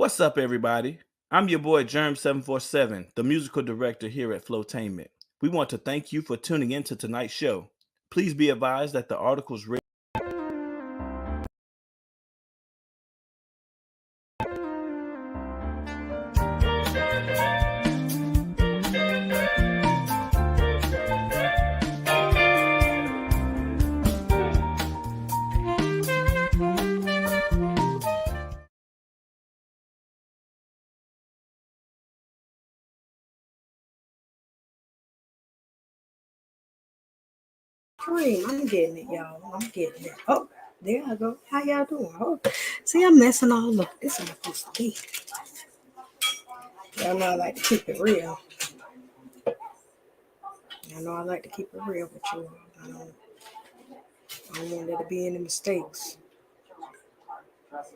What's up, everybody? I'm your boy Germ747, the musical director here at Flowtainment. We want to thank you for tuning in to tonight's show. Please be advised that the articles read. Cream, I'm getting it, y'all. I'm getting it. Oh, there I go. How y'all doing? Oh, see, I'm messing all up. This ain't supposed to be. Y'all know I like to keep it real. I know I like to keep it real with you all. I don't want there to be any mistakes.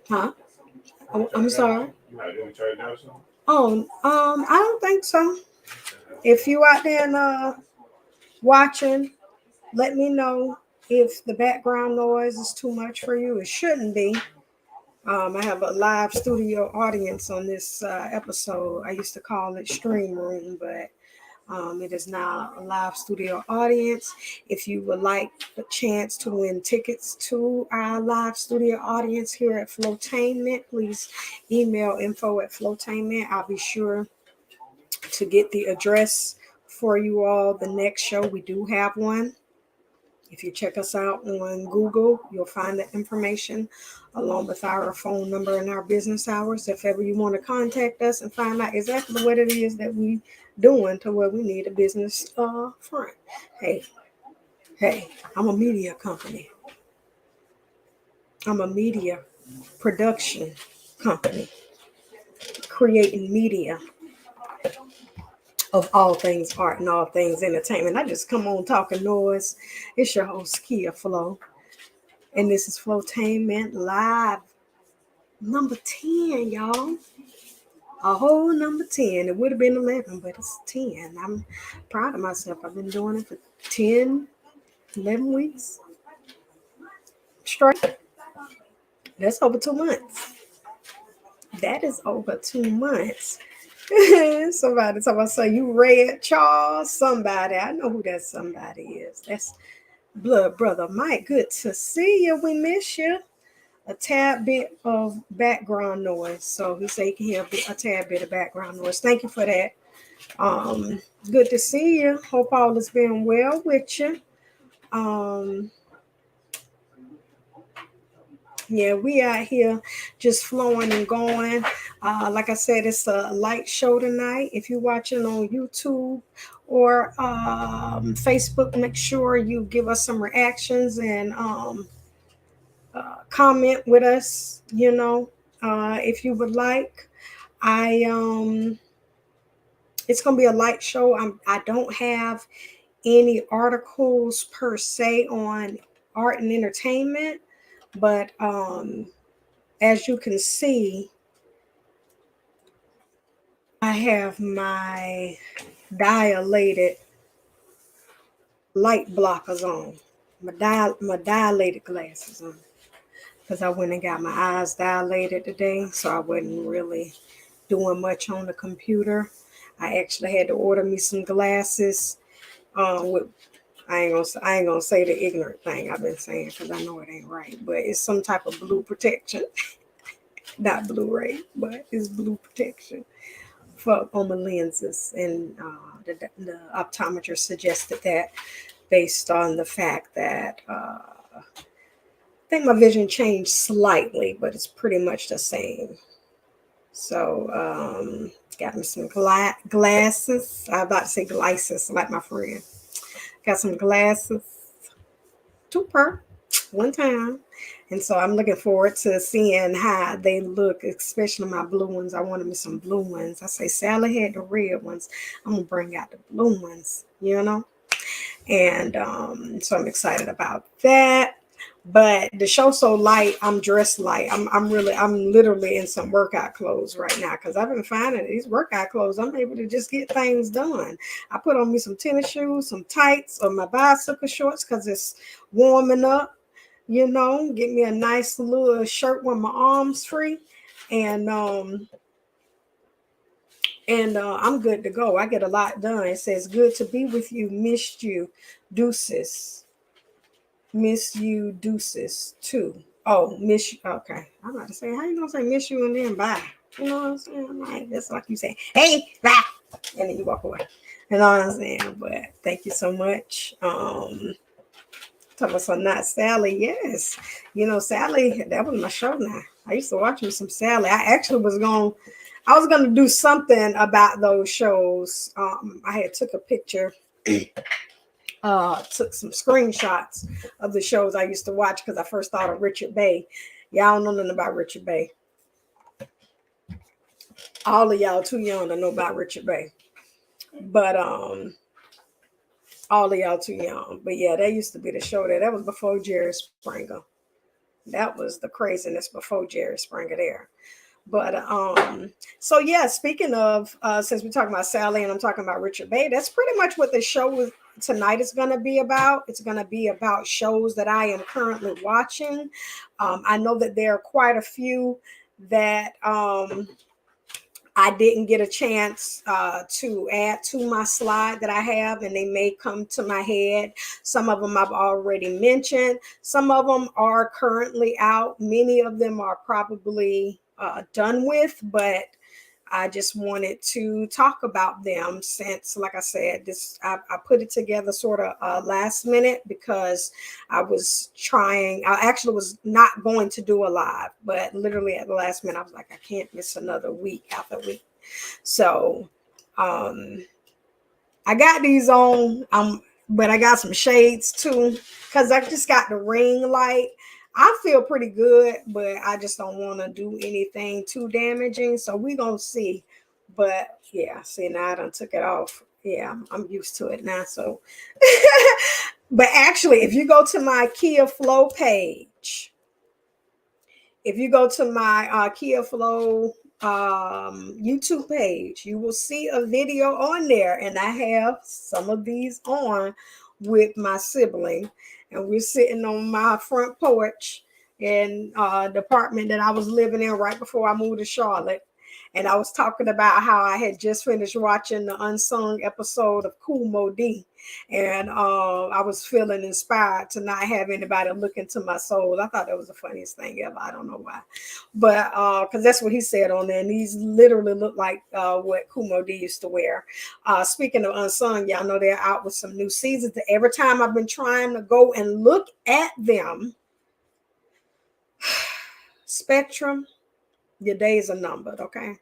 Huh? Oh, I'm sorry. Oh, I don't think so. If you out there and watching, let me know if the background noise is too much for you. It shouldn't be. I have a live studio audience on this episode. I used to call it Stream Room, but it is now a live studio audience. If you would like a chance to win tickets to our live studio audience here at Flowtainment, please email info@Flowtainment. I'll be sure to get the address for you all. The next show, we do have one. If you check us out on Google, you'll find the information along with our phone number and our business hours. If ever you want to contact us and find out exactly what it is that we doing to where we need a business front. Hey, I'm a media company. I'm a media production company, creating media of all things art and all things entertainment. I just come on talking noise. It's your host, Kia Flow. And this is Flowtainment Live number 10, y'all. A whole number 10. It would have been 11, but it's 10. I'm proud of myself. I've been doing it for 10, 11 weeks straight. That's over 2 months. That is over 2 months. Somebody talking about, say, you read Charles? Somebody. I know who that somebody is. That's Blood Brother Mike. Good to see you. We miss you. A tad bit of background noise. So he said he can hear a tad bit of background noise. Thank you for that. Good to see you. Hope all is been well with you. Yeah, we out here just flowing and going. Like I said, it's a light show tonight. If you're watching on YouTube or Facebook, make sure you give us some reactions and comment with us. If you would like. It's gonna be a light show. I don't have any articles per se on art and entertainment, but as you can see, I have my dilated light blockers on, my dilated glasses on, because I went and got my eyes dilated today, so I wasn't really doing much on the computer. I actually had to order me some glasses. With I ain't gonna say the ignorant thing I've been saying because I know it ain't right, but it's some type of blue protection, not Blu-ray, but it's blue protection for on my lenses, and the optometrist suggested that based on the fact that I think my vision changed slightly, but it's pretty much the same. So got me some glasses. I was about to say glasses, like my friend. Got some glasses, two per one time. And so I'm looking forward to seeing how they look, especially my blue ones. I wanted me some blue ones. I say Sally had the red ones. I'm going to bring out the blue ones, And so I'm excited about that. But the show's so light, I'm dressed light. I'm literally in some workout clothes right now because I've been finding these workout clothes, I'm able to just get things done. I put on me some tennis shoes, some tights, or my bicycle shorts because it's warming up. Get me a nice little shirt with my arms free. and I'm good to go. I get a lot done. It says, "Good to be with you. Missed you, deuces. Miss you, deuces too." Oh, miss you. Okay, I'm about to say, how you gonna say miss you and then bye? You know what I'm saying? Like that's like you say, "Hey, bye," and then you walk away. You know what I'm saying? But thank you so much. Talking about some not Sally. Yes, you know Sally. That was my show. Now I used to watch me some Sally. I was gonna do something about those shows. I had took a picture, took some screenshots of the shows I used to watch because I first thought of Richard Bay. Y'all don't know nothing about Richard Bay. All of y'all too young to know about Richard Bay, but all of y'all too young. But yeah, that used to be the show that was before Jerry Springer. That was the craziness before Jerry Springer there. But so yeah, speaking of since we're talking about Sally and I'm talking about Richard Bay, that's pretty much what the show tonight is going to be about. It's going to be about shows that I am currently watching. I know that there are quite a few that I didn't get a chance to add to my slide that I have, and they may come to my head. Some of them I've already mentioned. Some of them are currently out. Many of them are probably done with, but I just wanted to talk about them since, like I said, I put it together sort of last minute because I actually was not going to do a live, but literally at the last minute, I was like, I can't miss another week after week. So I got these on, but I got some shades too because I just got the ring light. I feel pretty good, but I just don't want to do anything too damaging. So we gonna see. But yeah, see now I done took it off. Yeah, I'm used to it now. So, but actually, if you go to my Kia Flow page, if you go to my Kia Flow YouTube page, you will see a video on there, and I have some of these on with my sibling, and we're sitting on my front porch in the apartment that I was living in right before I moved to Charlotte. And I was talking about how I had just finished watching the unsung episode of Cool Modi, and I was feeling inspired to not have anybody look into my soul. I thought that was the funniest thing ever. I don't know why, but because that's what he said on there, and these literally look like what Kumo D used to wear. Speaking of unsung, y'all know they're out with some new seasons. Every time I've been trying to go and look at them, Spectrum, your days are numbered. Okay,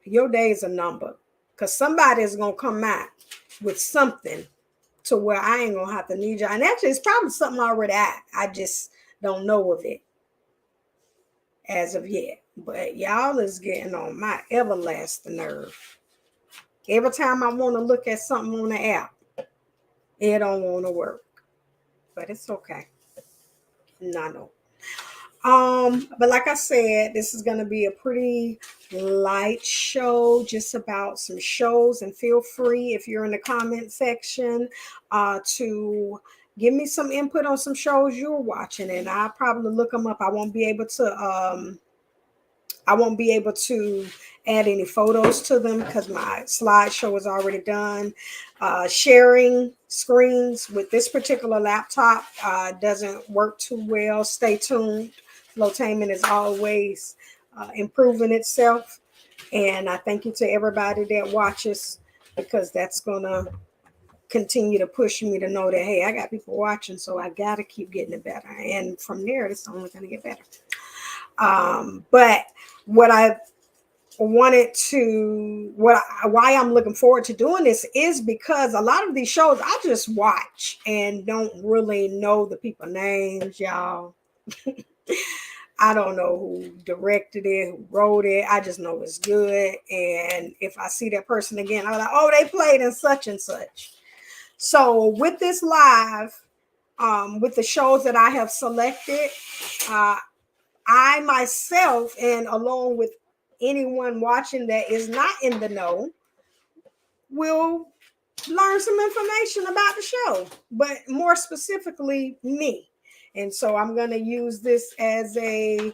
your days are numbered because somebody is gonna come out with something to where I ain't gonna have to need you. And actually, it's probably something already out. I just don't know of it as of yet. But y'all is getting on my everlasting nerve. Every time I want to look at something on the app, it don't want to work. But it's okay. No. But like I said, this is gonna be a pretty light show, just about some shows. And feel free if you're in the comment section to give me some input on some shows you're watching, and I'll probably look them up. I won't be able to add any photos to them because my slideshow is already done. Sharing screens with this particular laptop doesn't work too well. Stay tuned. Flowtainment is always improving itself. And I thank you to everybody that watches because that's going to continue to push me to know that, hey, I got people watching, so I got to keep getting it better. And from there, it's only going to get better. But what I why I'm looking forward to doing this is because a lot of these shows I just watch and don't really know the people names, y'all. I don't know who directed it, who wrote it. I just know it's good. And if I see that person again, I'm like, oh, they played in such and such. So with this live, with the shows that I have selected, I myself, and along with anyone watching that is not in the know, will learn some information about the show, but more specifically me. And so I'm going to use this as a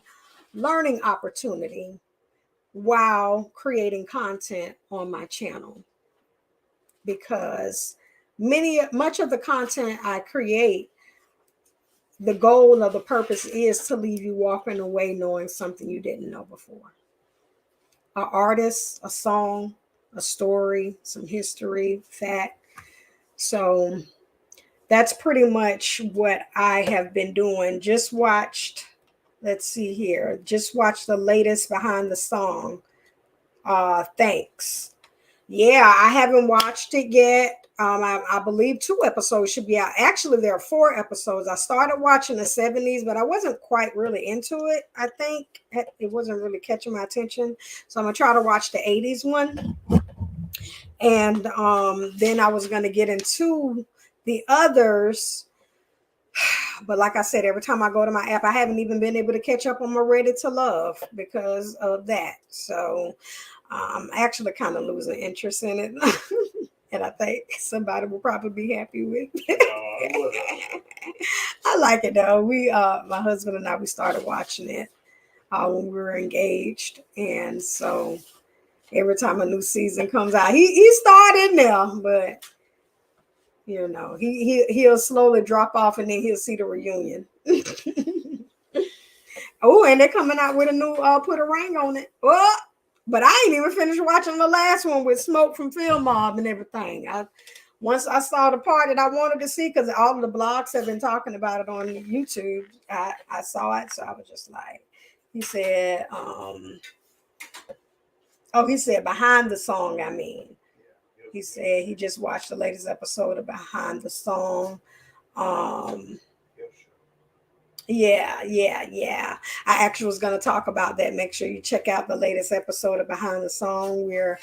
learning opportunity while creating content on my channel, because much of the content I create, the goal or the purpose is to leave you walking away knowing something you didn't know before. An artist, a song, a story, some history, fact. So that's pretty much what I have been doing. Just watched, let's see here, just watched the latest behind the song. Thanks. Yeah, I haven't watched it yet. I believe 2 episodes should be out. Actually, there are 4 episodes. I started watching the 70s, but I wasn't quite really into it. I think it wasn't really catching my attention. So I'm going to try to watch the 80s one. And then I was going to get into the others. But like I said, every time I go to my app, I haven't even been able to catch up on my Ready to Love because of that. So I'm actually kind of losing interest in it. And I think somebody will probably be happy with it. I like it though. My husband and I, we started watching it when we were engaged. And so every time a new season comes out, he started now, but you know, he'll slowly drop off and then he'll see the reunion. Oh, and they're coming out with a new put a ring on it. Oh, but I ain't even finished watching the last one with Smoke from Film Mob and everything. Once I saw the part that I wanted to see, because all of the blogs have been talking about it on YouTube, I saw it, so I was just like, he said, he said behind the song, I mean. He said he just watched the latest episode of Behind the Song. Yeah. I actually was going to talk about that. Make sure you check out the latest episode of Behind the Song. We're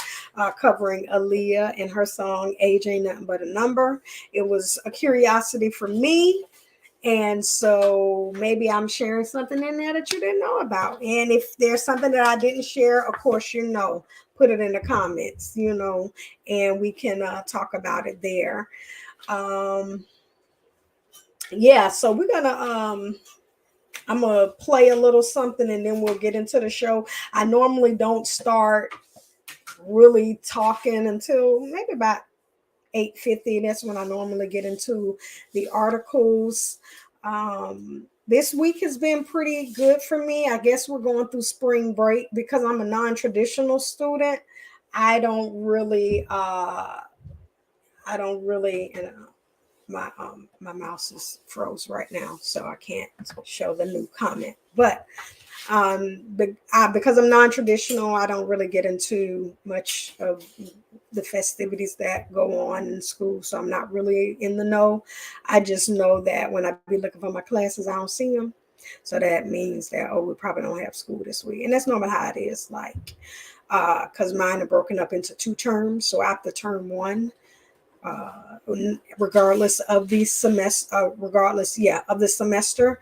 covering Aaliyah and her song, Age Ain't Nothing But a Number. It was a curiosity for me. And so maybe I'm sharing something in there that you didn't know about. And if there's something that I didn't share, of course, put it in the comments, and we can talk about it there. Yeah, so we're gonna I'm gonna play a little something and then we'll get into the show. I normally don't start really talking until maybe about 8:50. That's when I normally get into the articles. This week has been pretty good for me. I guess we're going through spring break because I'm a non-traditional student. I don't really my mouse is froze right now, so I can't show the new comment. But because I'm non-traditional, I don't really get into much of the festivities that go on in school, so I'm not really in the know. I just know that when I be looking for my classes, I don't see them. So that means that, we probably don't have school this week. And that's normally how it is, like, because mine are broken up into 2 terms. So after term 1, regardless of the semester, of the semester,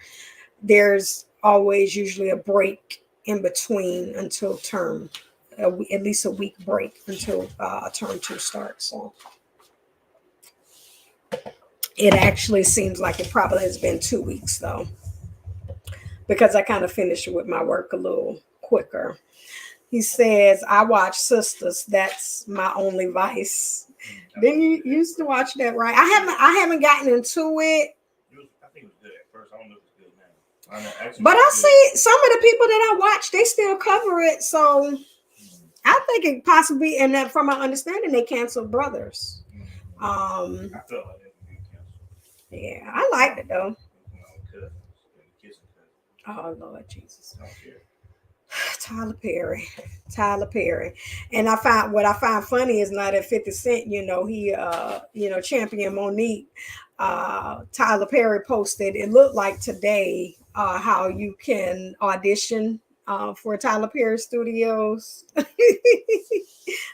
there's always usually a break in between until term, at least a week break until term 2 starts. So it actually seems like it probably has been 2 weeks though, because I kind of finished with my work a little quicker. He says, I watch Sisters. That's my only vice. Then you used to watch that, right? I haven't gotten into it. I think it was good at first. I don't know if it's good now. But I see some of the people that I watch, they still cover it. So I think it possibly, and that from my understanding, they canceled Brothers. I felt like that would be canceled. Yeah, I liked it though. Oh Lord Jesus. Tyler Perry. And what I find funny is not that 50 Cent, he champion Monique. Tyler Perry posted, it looked like today, how you can audition for Tyler Perry Studios.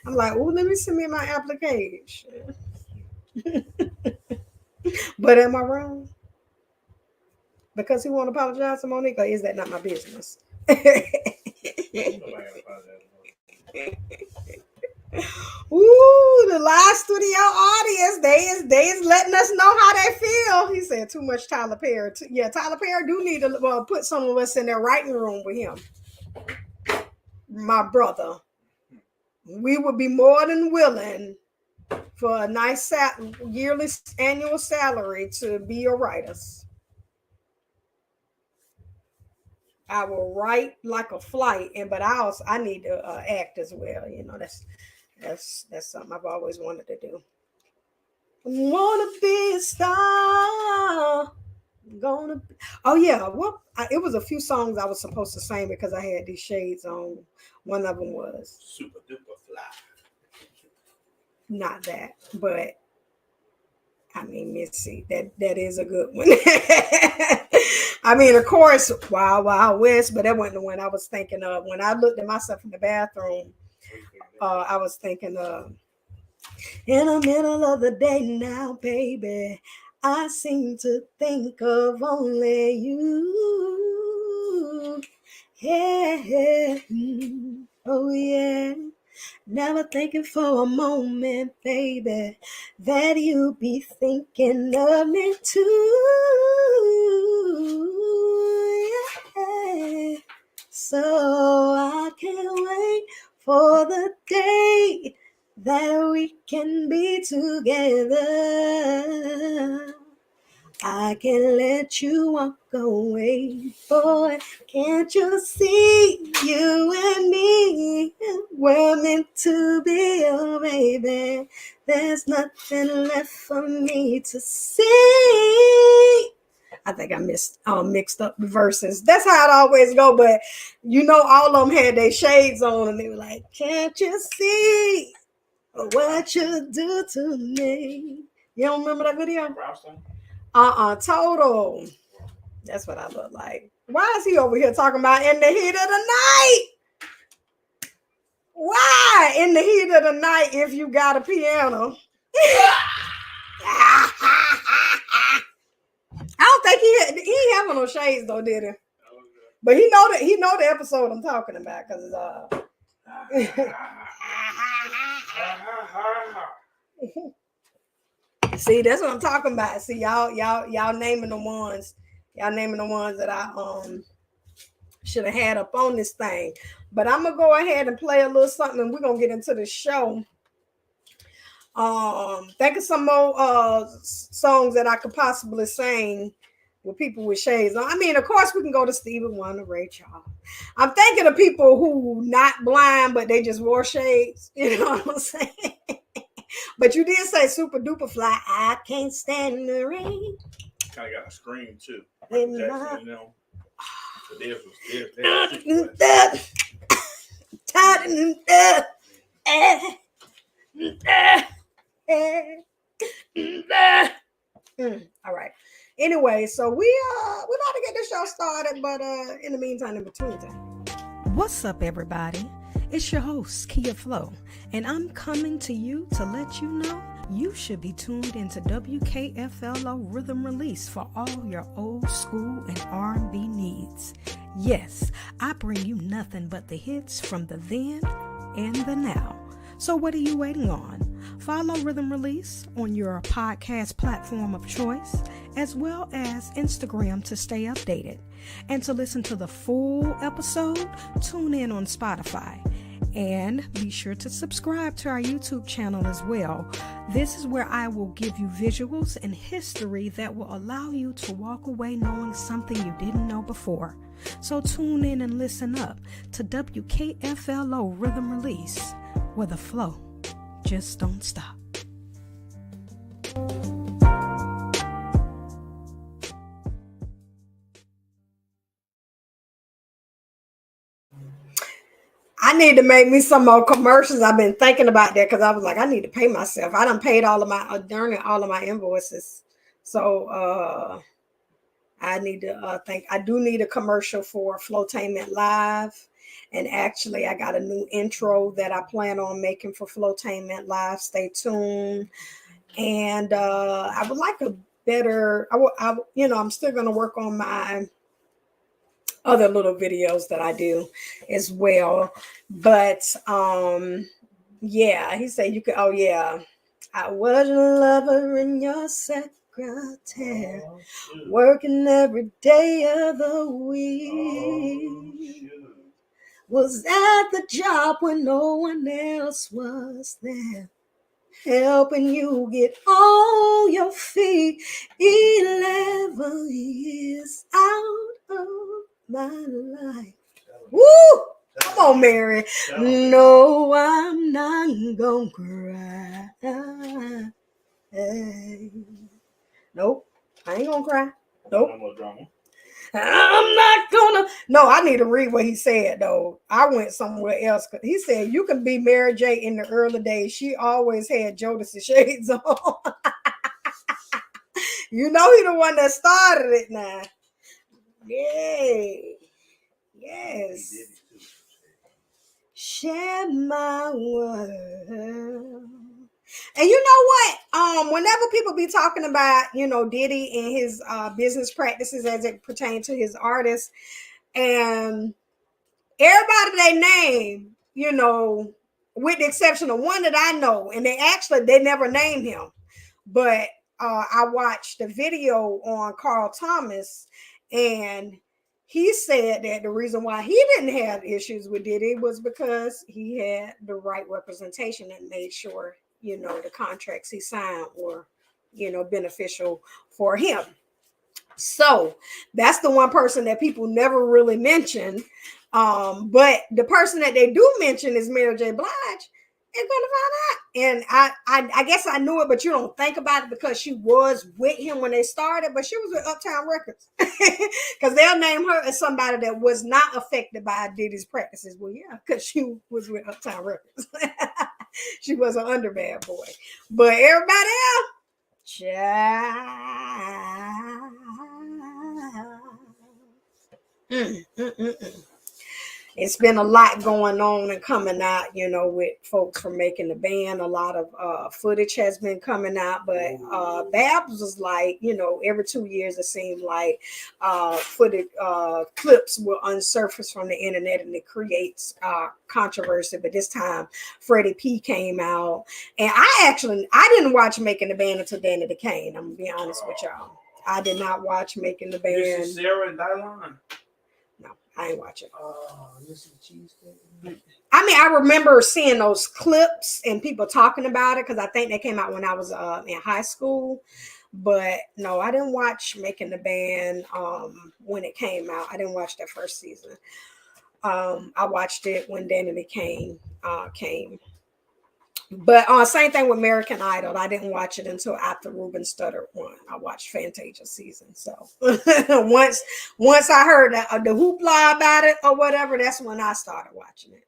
I'm like, let me submit my application. But am I wrong? Because he won't apologize to Monique, or is that not my business? Ooh, the live studio audience, they is letting us know how they feel. He said too much Tyler Perry. Tyler Perry do need to put some of us in their writing room with him. my brother, we would be more than willing for a nice yearly annual salary to be your writers. I will write like a flight, but I need to act as well. You know, that's something I've always wanted to do. Wanna be a star. Gonna be. Oh yeah, well, it was a few songs I was supposed to sing because I had these shades on. One of them was Super duper fly. Not that, but I mean, Missy, that is a good one. I mean, of course, Wild Wild West, but that wasn't the one I was thinking of. When I looked at myself in the bathroom, I was thinking of in the middle of the day now, baby. I seem to think of only you. Yeah. Oh, yeah. Never thinking for a moment, baby, that you be thinking of me too. Yeah. So I can't wait for the day that we can be together. I can let you walk away, boy. Can't you see you and me? We're meant to be, oh baby. There's nothing left for me to see. I think I mixed up the verses. That's how it always go. But you know, all of them had their shades on, and they were like, "Can't you see what you do to me?" You don't remember that video? Total. That's what I look like. Why is he over here talking about in the heat of the night? Why in the heat of the night if you got a piano? I don't think he ain't having no shades though, did he? But he know the episode I'm talking about because See, that's what I'm talking about. See, y'all naming the ones that I should have had up on this thing. But I'm gonna go ahead and play a little something, and we're gonna get into the show. Think of some more songs that I could possibly sing with people with shades on. I mean, of course, we can go to Stevie Wonder, Ray Charles. I'm thinking of people who not blind, but they just wore shades. You know what I'm saying? But you did say super duper fly. I can't stand the rain. Kind of got a scream too. In Jackson, you know. But theirs was all right. Anyway, so we about to get the show started, but in the meantime, in between time. What's up, everybody? It's your host, Kia Flo, and I'm coming to you to let you know you should be tuned into WKFLO Rhythm Release for all your old school and R&B needs. Yes, I bring you nothing but the hits from the then and the now. So what are you waiting on? Follow Rhythm Release on your podcast platform of choice, as well as Instagram to stay updated. And to listen to the full episode, tune in on Spotify. And be sure to subscribe to our YouTube channel as well. This is where I will give you visuals and history that will allow you to walk away knowing something you didn't know before. So tune in and listen up to WKFLO Rhythm Release, where the flow just don't stop. I need to make me some more commercials. I've been thinking about that because I was like, I need to pay myself. I done paid all of my invoices. So I need to I do need a commercial for Flowtainment Live. And actually, I got a new intro that I plan on making for Flowtainment Live. Stay tuned. And I would like a better, I'm still going to work on my other little videos that I do as well. But yeah, he said you could, oh yeah, I was a lover in your secretary, working every day of the week. Was at the job when no one else was there, helping you get on your feet. 11 years out of my life. Woo! Come on, Mary. No, I'm not gonna cry. Hey. Nope, I ain't gonna cry. Nope. No more drama. I'm not gonna. No, I need to read what he said though. I went somewhere else. He said you can be Mary J in the early days. She always had Jodeci shades on. You know he the one that started it now. Yay. Yes. Share my world. And you know what? Whenever people be talking about, Diddy and his business practices as it pertains to his artists, and everybody they name, with the exception of one that I know, and they never named him. But I watched the video on Carl Thomas, and he said that the reason why he didn't have issues with Diddy was because he had the right representation and made sure, the contracts he signed were, beneficial for him. So that's the one person that people never really mention. But the person that they do mention is Mary J. Blige. And gonna find out. And I guess I knew it, but you don't think about it because she was with him when they started, but she was with Uptown Records. Because they'll name her as somebody that was not affected by Diddy's practices. Well, yeah, because she was with Uptown Records. She was an underbad boy. But everybody else, child. It's been a lot going on and coming out, with folks from Making the Band. A lot of footage has been coming out, but Babs was like, every 2 years it seemed like footage clips will unsurface from the internet and it creates controversy. But this time, Freddie P came out, and I didn't watch Making the Band until Danny DeCane. I'm gonna be honest with y'all. I did not watch Making the Band. This is Sarah and Dylon. No, I ain't watching. This is cheesecake. I mean, I remember seeing those clips and people talking about it because I think they came out when I was in high school. But no, I didn't watch Making the Band when it came out. I didn't watch that first season. I watched it when Danny McCain came. But same thing with American Idol. I didn't watch it until after Ruben Studdard won. I watched Fantasia season. So once I heard that, the hoopla about it or whatever, that's when I started watching it.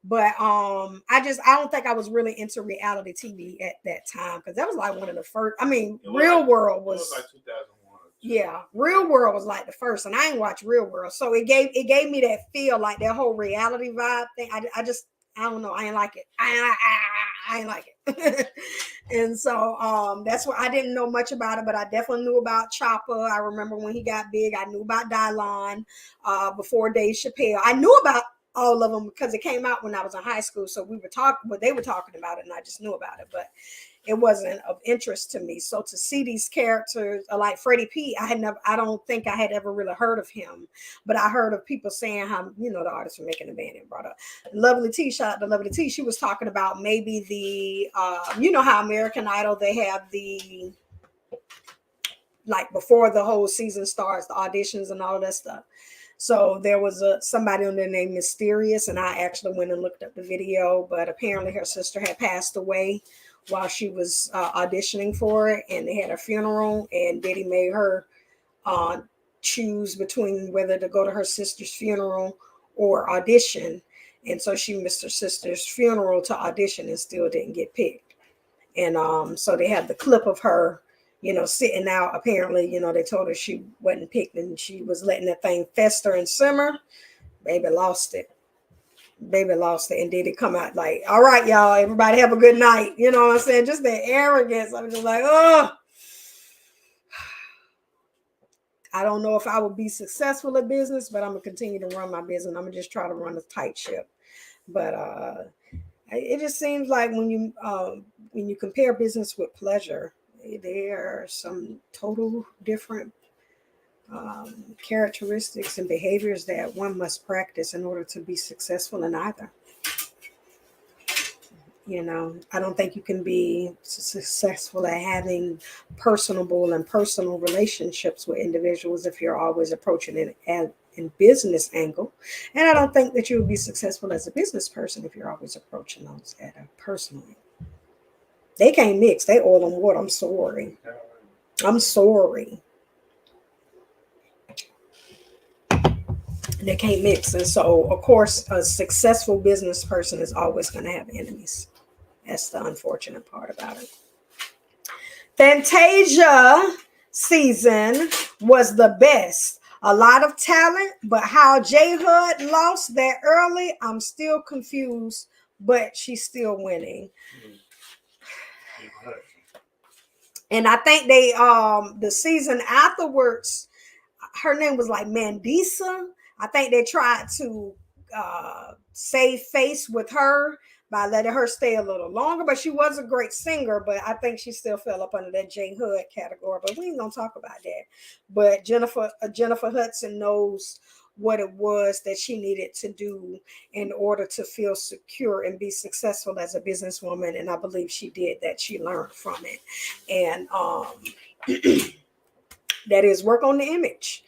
But I don't think I was really into reality TV at that time because that was like one of the first. I mean, Real World was like 2001. Yeah, Real World was like the first, and I ain't watched Real World, so it gave me that feel, like that whole reality vibe thing. I don't know. I ain't like it. I ain't like it. And so that's what I didn't know much about it, but I definitely knew about Chopper. I remember when he got big. I knew about Dylon before Dave Chappelle. I knew about all of them because it came out when I was in high school. So they were talking about it, and I just knew about it, but it wasn't of interest to me. So to see these characters like Freddie P, I don't think I had ever really heard of him, but I heard of people saying how, the artists were Making the Band and brought up Lovely T. Shout out to Lovely T. She was talking about maybe the, how American Idol, they have the, like before the whole season starts, the auditions and all of that stuff. So there was somebody on there named Mysterious, and I actually went and looked up the video, but apparently her sister had passed away while she was auditioning for it, and they had a funeral, and Diddy made her choose between whether to go to her sister's funeral or audition. And so she missed her sister's funeral to audition and still didn't get picked. And so they have the clip of her, sitting out. Apparently, they told her she wasn't picked and she was letting that thing fester and simmer. Baby lost it. And then it come out like, all right, y'all, everybody have a good night. You know what I'm saying? Just the arrogance. I'm just like, oh, I don't know if I will be successful at business, but I'm gonna continue to run my business. I'm gonna just try to run a tight ship. But it just seems like when you compare business with pleasure, there are some total different characteristics and behaviors that one must practice in order to be successful in either. You know, I don't think you can be successful at having personable and personal relationships with individuals if you're always approaching it at in business angle. And I don't think that you would be successful as a business person if you're always approaching those at a personal angle. They can't mix. They oil and water. I'm sorry. I'm sorry. They can't mix. And so, of course, a successful business person is always going to have enemies. That's the unfortunate part about it. Fantasia season was the best. A lot of talent, but how J Hud lost that early, I'm still confused, but she's still winning. And I think they the season afterwards, her name was like Mandisa. I think they tried to save face with her by letting her stay a little longer, but she was a great singer. But I think she still fell up under that J Hud category. But we ain't gonna talk about that. But Jennifer Hudson knows what it was that she needed to do in order to feel secure and be successful as a businesswoman, and I believe she did that. She learned from it, and that is work on the image.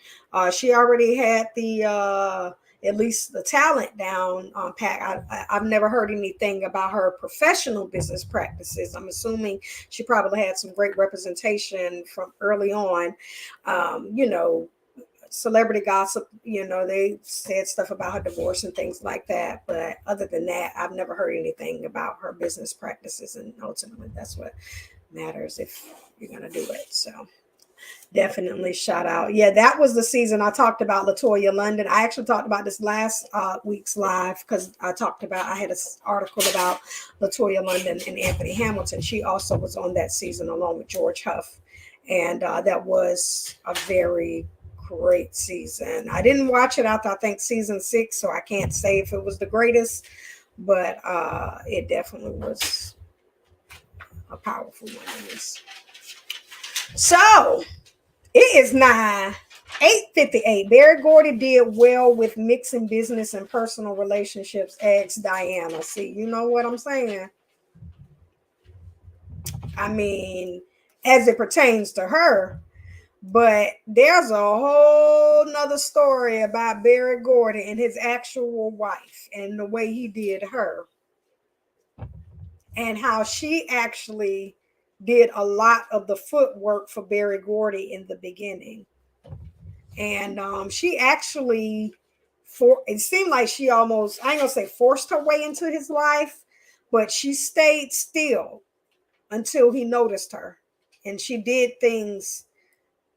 She already had the at least the talent down on pat. I've never heard anything about her professional business practices. I'm assuming she probably had some great representation from early on. You know, celebrity gossip, you know, they said stuff about her divorce and things like that. But other than that, I've never heard anything about her business practices. And ultimately, that's what matters if you're going to do it. So definitely shout out. Yeah, that was the season I talked about Latoya London. I actually talked about this last week's live because I had an article about Latoya London and Anthony Hamilton. She also was on that season along with George Huff. And that was a very great season. I didn't watch it after I think season 6, so I can't say if it was the greatest, but it definitely was a powerful one. So it is now 8:58. Barry Gordy did well with mixing business and personal relationships. Asked Diana. See, you know what I'm saying? I mean, as it pertains to her. But there's a whole nother story about Barry Gordy and his actual wife and the way he did her. And how she actually did a lot of the footwork for Barry Gordy in the beginning. And she actually, it seemed like she almost, I ain't gonna say forced her way into his life, but she stayed still until he noticed her. And she did things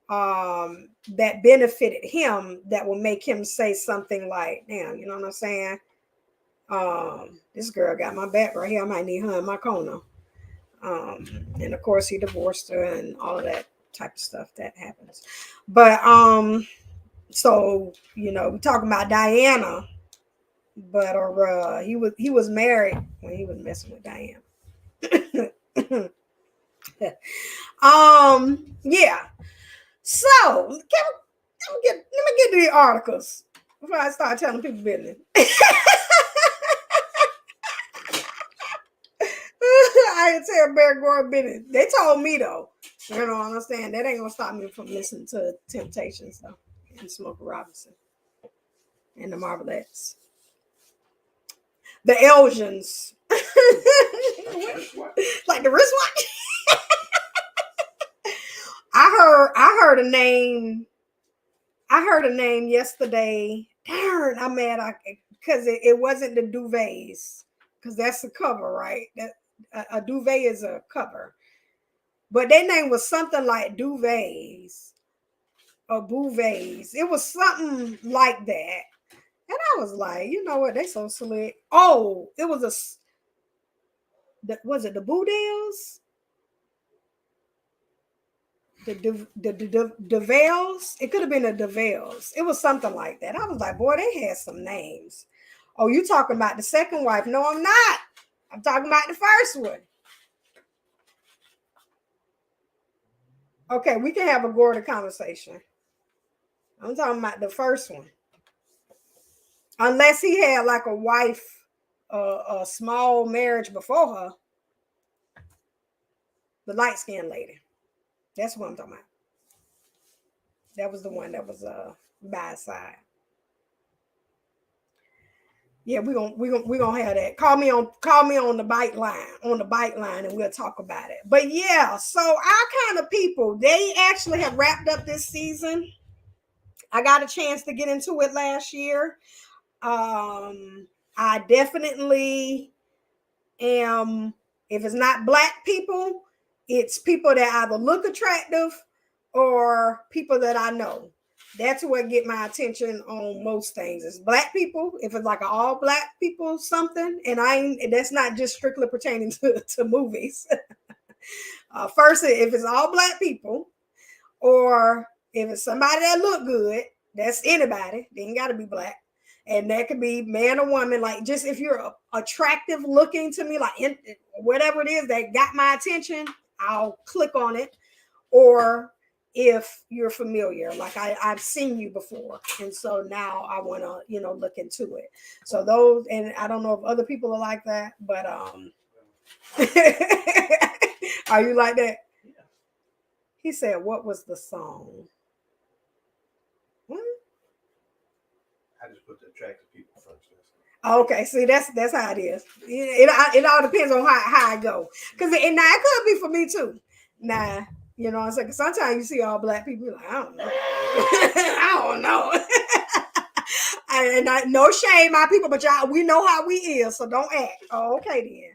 that benefited him that will make him say something like, damn, you know what I'm saying? This girl got my back right here. I might need her in my corner. And of course he divorced her and all of that type of stuff that happens. But so you know, we're talking about Diana, but he was married when he was messing with Diana. Yeah. So let me get to the articles before I start telling people business. I didn't tell Barry Gordy business. They told me though. You know what I'm saying? That ain't gonna stop me from listening to Temptations though, and Smokey Robinson and the Marvelettes, the Elgians, like the wristwatch. I heard a name. I heard a name yesterday. Darn, I'm mad because it wasn't the duvets, because that's the cover, right? That a duvet is a cover, but their name was something like duvets or bouvets. It was something like that, and I was like, you know what? They so slick. Oh, it was was it the Boudels? The Devels. It could have been the Devels. It was something like that. I was like, boy, they had some names. Oh, you talking about the second wife? No, I'm not. I'm talking about the first one. Okay, we can have a Gordy conversation. I'm talking about the first one. Unless he had like a wife, a small marriage before her. The light skinned lady. That's what I'm talking about. That was the one that was by his side. Yeah, we gonna have that. Call me on the bike line, and we'll talk about it. But yeah, so our kind of people, they actually have wrapped up this season. I got a chance to get into it last year. I definitely am. If it's not black people, it's people that either look attractive or people that I know. That's what get my attention on most things. It's black people. If it's like an all black people something, and that's not just strictly pertaining to movies. First, if it's all black people, or if it's somebody that look good, that's anybody. They ain't got to be black. And that could be man or woman. Like, just if you're attractive looking to me, like whatever it is that got my attention, I'll click on it. Or if you're familiar, like I've seen you before, and so now I want to look into it. So those, and I don't know if other people are like that, but are you like that? He said, "What was the song?" What? I just put the attractive people first. Okay, see, that's how it is. It all depends on how I go, because now it could be for me too. Nah, you know what I'm saying? Sometimes you see all black people, like, I don't know. I don't know. And no shame, my people, but y'all, we know how we is, so don't act. Oh, okay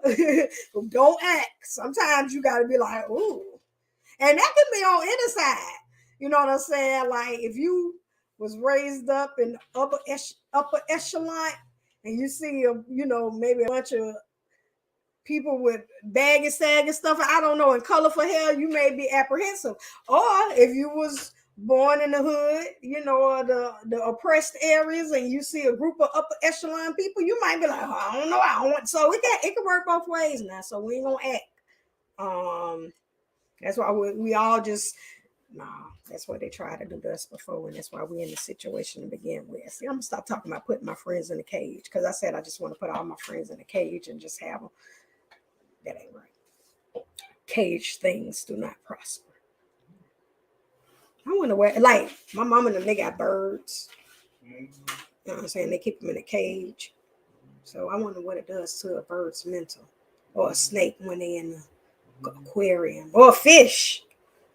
then. Don't act. Sometimes you got to be like, ooh. And that can be on any side. You know what I'm saying? Like, if you was raised up in upper echelon, and you see maybe a bunch of people with baggy sag and stuff, I don't know, and colorful hair, you may be apprehensive. Or if you was born in the hood, or the oppressed areas, and you see a group of upper echelon people, you might be like, oh, I don't know, I don't want. So it can work both ways now. So we ain't gonna act. That's why we all just, that's what they tried to do to us before, and that's why we're in the situation to begin with. See, I'm gonna stop talking about putting my friends in a cage, because I said I just want to put all my friends in a cage and just have them. That ain't right. Cage things do not prosper. I wonder where, like, my mom and them, they got birds. You know what I'm saying? They keep them in a cage. So I wonder what it does to a bird's mental, or a snake when they're in the aquarium, or a fish.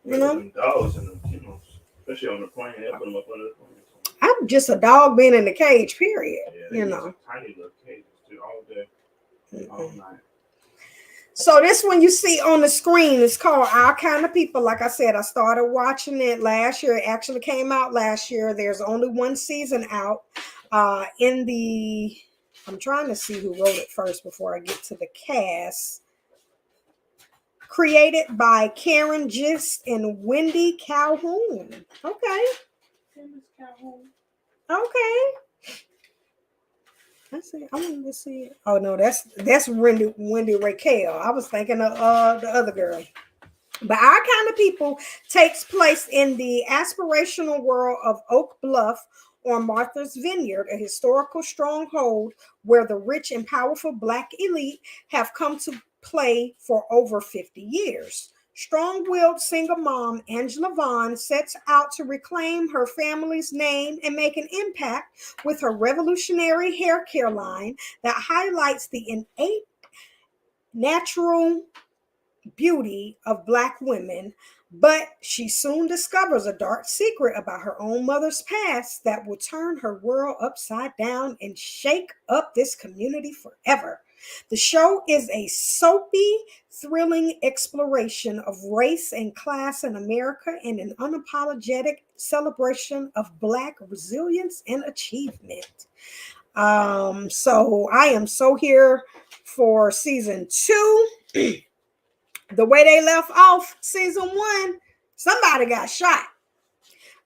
Dogs, especially on the plane, they put them up under the plane. I'm just a dog being in the cage, period. Yeah, tiny little cages too, all day, all night. So this one you see on the screen is called Our Kind of People. Like I said, I started watching it last year. It actually came out last year. There's only one season out. I'm trying to see who wrote it first before I get to the cast. Created by Karen Gist and Wendy Calhoun. Okay. Okay. I see. I wanted to see it. Oh no, that's Wendy Raquel. I was thinking of the other girl. But Our Kind of People takes place in the aspirational world of Oak Bluff on Martha's Vineyard, a historical stronghold where the rich and powerful Black elite have come to play for over 50 years. Strong-willed single mom Angela Vaughn sets out to reclaim her family's name and make an impact with her revolutionary hair care line that highlights the innate natural beauty of Black women, but she soon discovers a dark secret about her own mother's past that will turn her world upside down and shake up this community forever. The show is a soapy, thrilling exploration of race and class in America and an unapologetic celebration of Black resilience and achievement. So I am so here for season 2. The way they left off season 1, somebody got shot.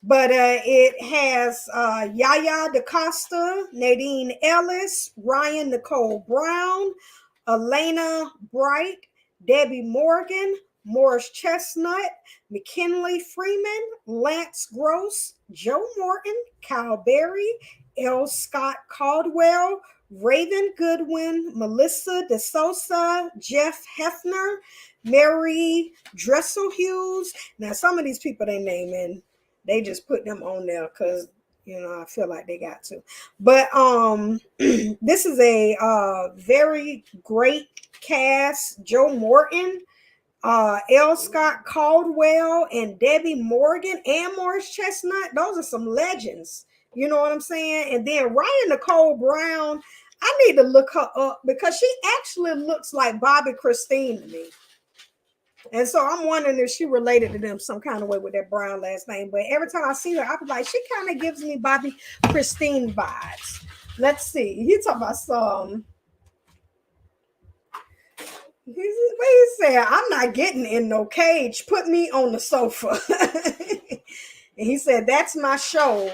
But it has Yaya DaCosta, Nadine Ellis, Ryan Nicole Brown, Elena Bright, Debbie Morgan, Morris Chestnut, McKinley Freeman, Lance Gross, Joe Morton, Kyle Berry, L. Scott Caldwell, Raven Goodwin, Melissa DeSosa, Jeff Hefner, Mary Dresselhughes. Now, some of these people they naming, they just put them on there because I feel like they got to. But this is a very great cast. Joe Morton, L. Scott Caldwell, and Debbie Morgan, and Morris Chestnut. Those are some legends. You know what I'm saying? And then Ryan Nicole Brown, I need to look her up because she actually looks like Bobby Christine to me. And so I'm wondering if she related to them some kind of way with that Brown last name. But every time I see her, I be like, she kind of gives me Bobby Christine vibes. Let's see. He talking about some. He said, I'm not getting in no cage. Put me on the sofa. And he said, that's my show.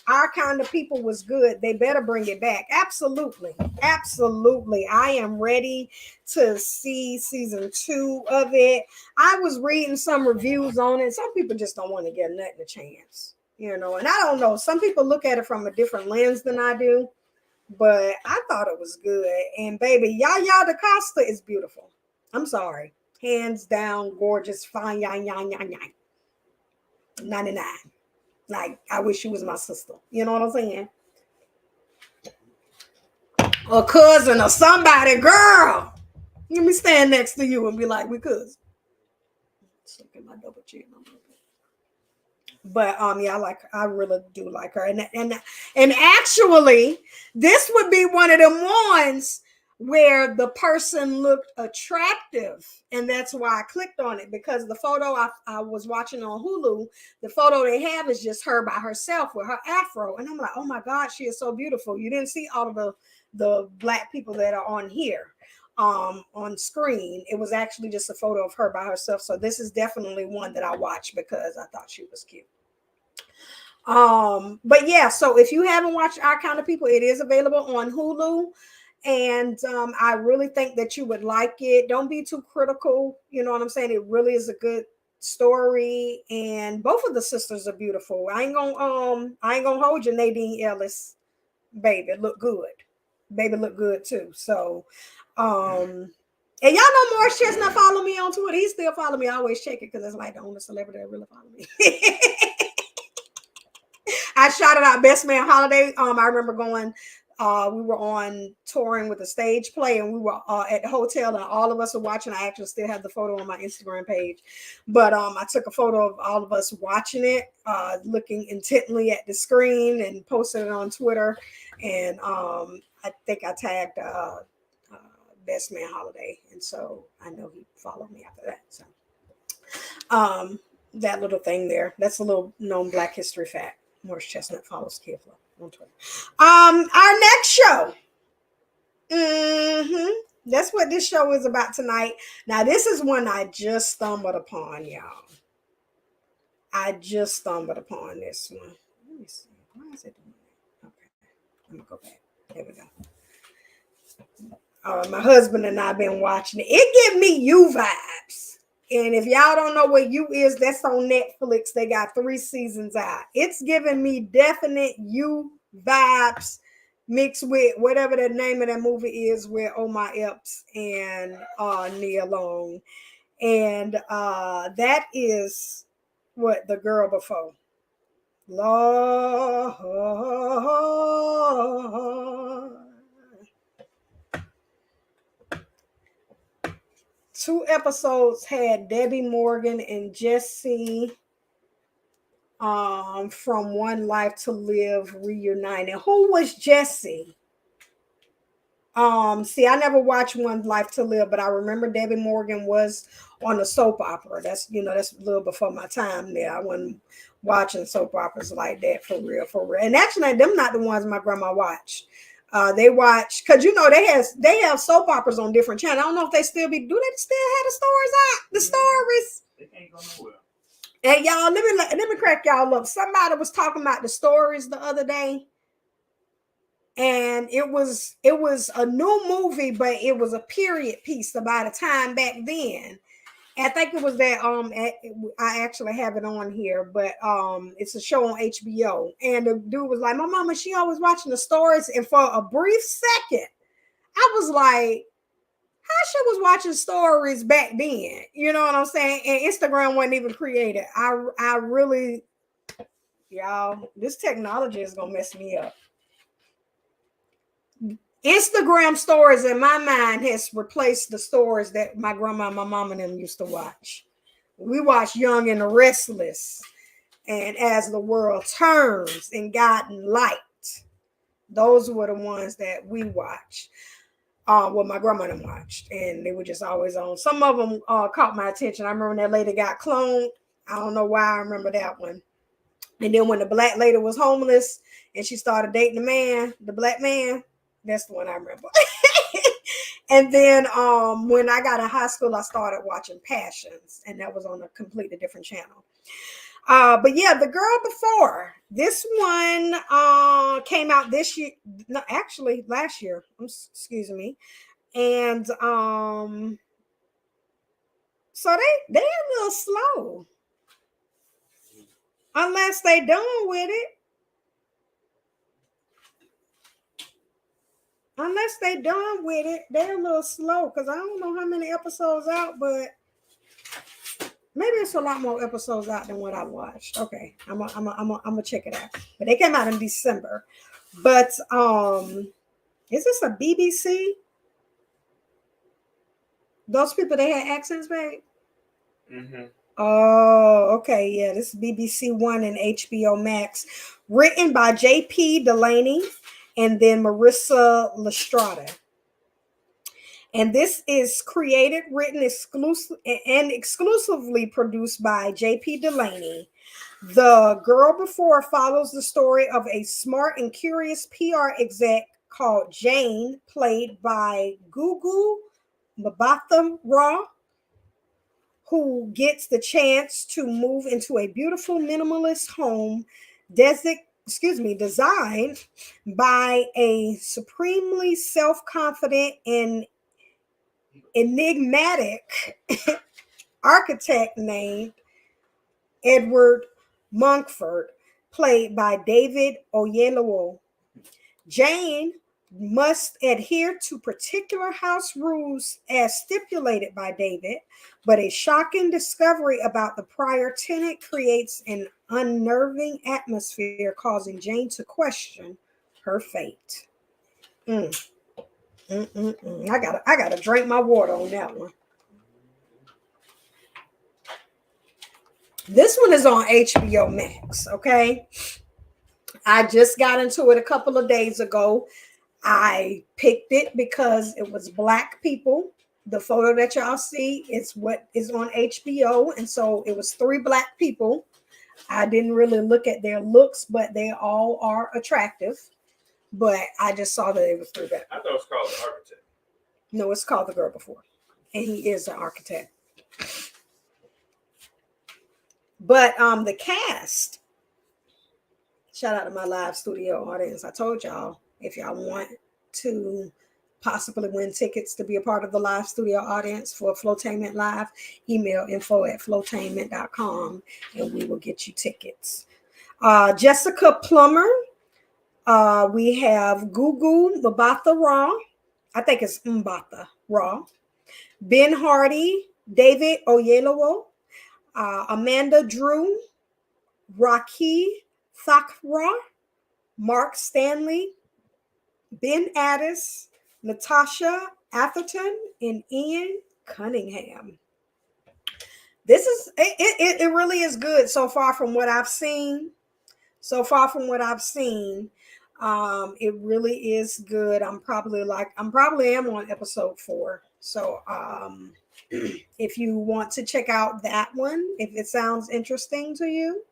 Our Kind of People was good. They better bring it back. Absolutely. Absolutely. I am ready to see season 2 of it. I was reading some reviews on it. Some people just don't want to give nothing a chance. And I don't know. Some people look at it from a different lens than I do. But I thought it was good. And baby, Yaya DaCosta is beautiful. I'm sorry. Hands down, gorgeous, fine, 99. Like, I wish she was my sister. You know what I'm saying? A cousin or somebody, girl. Let me stand next to you and be like, we cousins. Look at my double chin. But yeah, I really do like her. And actually, this would be one of them ones where the person looked attractive. And that's why I clicked on it, because the photo I was watching on Hulu, the photo they have is just her by herself with her afro. And I'm like, oh my God, she is so beautiful. You didn't see all of the Black people that are on here on screen. It was actually just a photo of her by herself. So this is definitely one that I watched because I thought she was cute. But yeah, so if you haven't watched Our Kind of People, it is available on Hulu. And I really think that you would like it. Don't be too critical. You know what I'm saying? It really is a good story, and both of the sisters are beautiful. I ain't gonna hold you, Nadine Ellis. Baby, look good. Baby, look good too. So, and y'all know Morris Chestnut follow me on Twitter. He still follow me. I always check it because it's like the only celebrity that really follow me. I shouted out Best Man Holiday. I remember going. We were on touring with a stage play, and we were at the hotel, and all of us were watching. I actually still have the photo on my Instagram page, but I took a photo of all of us watching it, looking intently at the screen, and posted it on Twitter. And I think I tagged Best Man Holiday, and so I know he followed me after that. So that little thing there, that's a little known Black History fact. Morris Chestnut follows Kid Flow on Twitter. Our next show. That's what this show is about tonight. Now, this is one I just stumbled upon, y'all. I just stumbled upon this one. Let me see. Why is it doing that? Okay. I'm gonna go back. There we go. My husband and I have been watching it. It gives me You vibes. And if y'all don't know what You is, that's on Netflix. They got 3 seasons out. It's giving me definite You vibes mixed with whatever the name of that movie is with Omar Epps and Nia Long. And that is what The Girl Before. Lord. 2 episodes had Debbie Morgan and Jesse from One Life to Live reunited. Who was Jesse? See, I never watched One Life to Live, but I remember Debbie Morgan was on a soap opera. That's that's a little before my time there. I wasn't watching soap operas like that for real. And actually, them not the ones my grandma watched. They watch, because they have soap operas on different channels. I don't know if they still do they still have the stories out? The stories. They can't go nowhere. And y'all, let me crack y'all up. Somebody was talking about the stories the other day. And it was a new movie, but it was a period piece about a time back then. I think it was that I actually have it on here, but it's a show on HBO. And the dude was like, my mama, she always watching the stories. And for a brief second, I was like, how she was watching stories back then? You know what I'm saying? And Instagram wasn't even created. I really, y'all, this technology is gonna mess me up. Instagram stories in my mind has replaced the stories that my grandma and my mom and them used to watch. We watch Young and the Restless and As the World Turns and Guiding Light. Those were the ones that we watched. Well, my grandma and them watched, and they were just always on. Some of them caught my attention. I remember when that lady got cloned. I don't know why I remember that one. And then when the black lady was homeless and she started dating the black man, that's the one I remember. And then when I got in high school, I started watching Passions, and that was on a completely different channel. But yeah, The Girl Before. This one came out this year. No, actually last year. Excuse me. And so they a little slow. Unless they done with it. Unless they done with it, they're a little slow because I don't know how many episodes out, but maybe it's a lot more episodes out than what I watched. Okay, I'm gonna check it out. But they came out in December. But is this a BBC? Those people they had accents, babe. Mm-hmm. Oh, okay, yeah. This is BBC One and HBO Max, written by J.P. Delaney and then Marissa Lestrada. And this is created, written exclusively produced by J.P. Delaney. The Girl Before follows the story of a smart and curious PR exec called Jane, played by Gugu Mbatha-Raw, who gets the chance to move into a beautiful minimalist home designed by a supremely self-confident and enigmatic architect named Edward Monkford, played by David Oyelowo. Jane must adhere to particular house rules as stipulated by David, but a shocking discovery about the prior tenant creates an unnerving atmosphere, causing Jane to question her fate. I gotta drink my water on that one. This one is on HBO Max, okay? I just got into it a couple of days ago. I picked it because it was Black people. The photo that y'all see is what is on HBO. And so it was 3 Black people. I didn't really look at their looks, but they all are attractive. But I just saw that it was 3 Black. I thought it was called The Architect. No, it's called The Girl Before. And he is an architect. But the cast, shout out to my live studio audience. I told y'all, if y'all want to possibly win tickets to be a part of the live studio audience for Flowtainment Live, email info@flowtainment.com and we will get you tickets. Jessica Plummer. We have Gugu Mbatha-Raw. I think it's Mbatha-Raw. Ben Hardy, David Oyelowo, Amanda Drew, Rakhi Thakra, Mark Stanley, Ben Addis, Natasha Atherton, and Ian Cunningham. This is it really is good so far from what I've seen. It really is good. I'm probably am on episode 4. So if you want to check out that one, if it sounds interesting to you,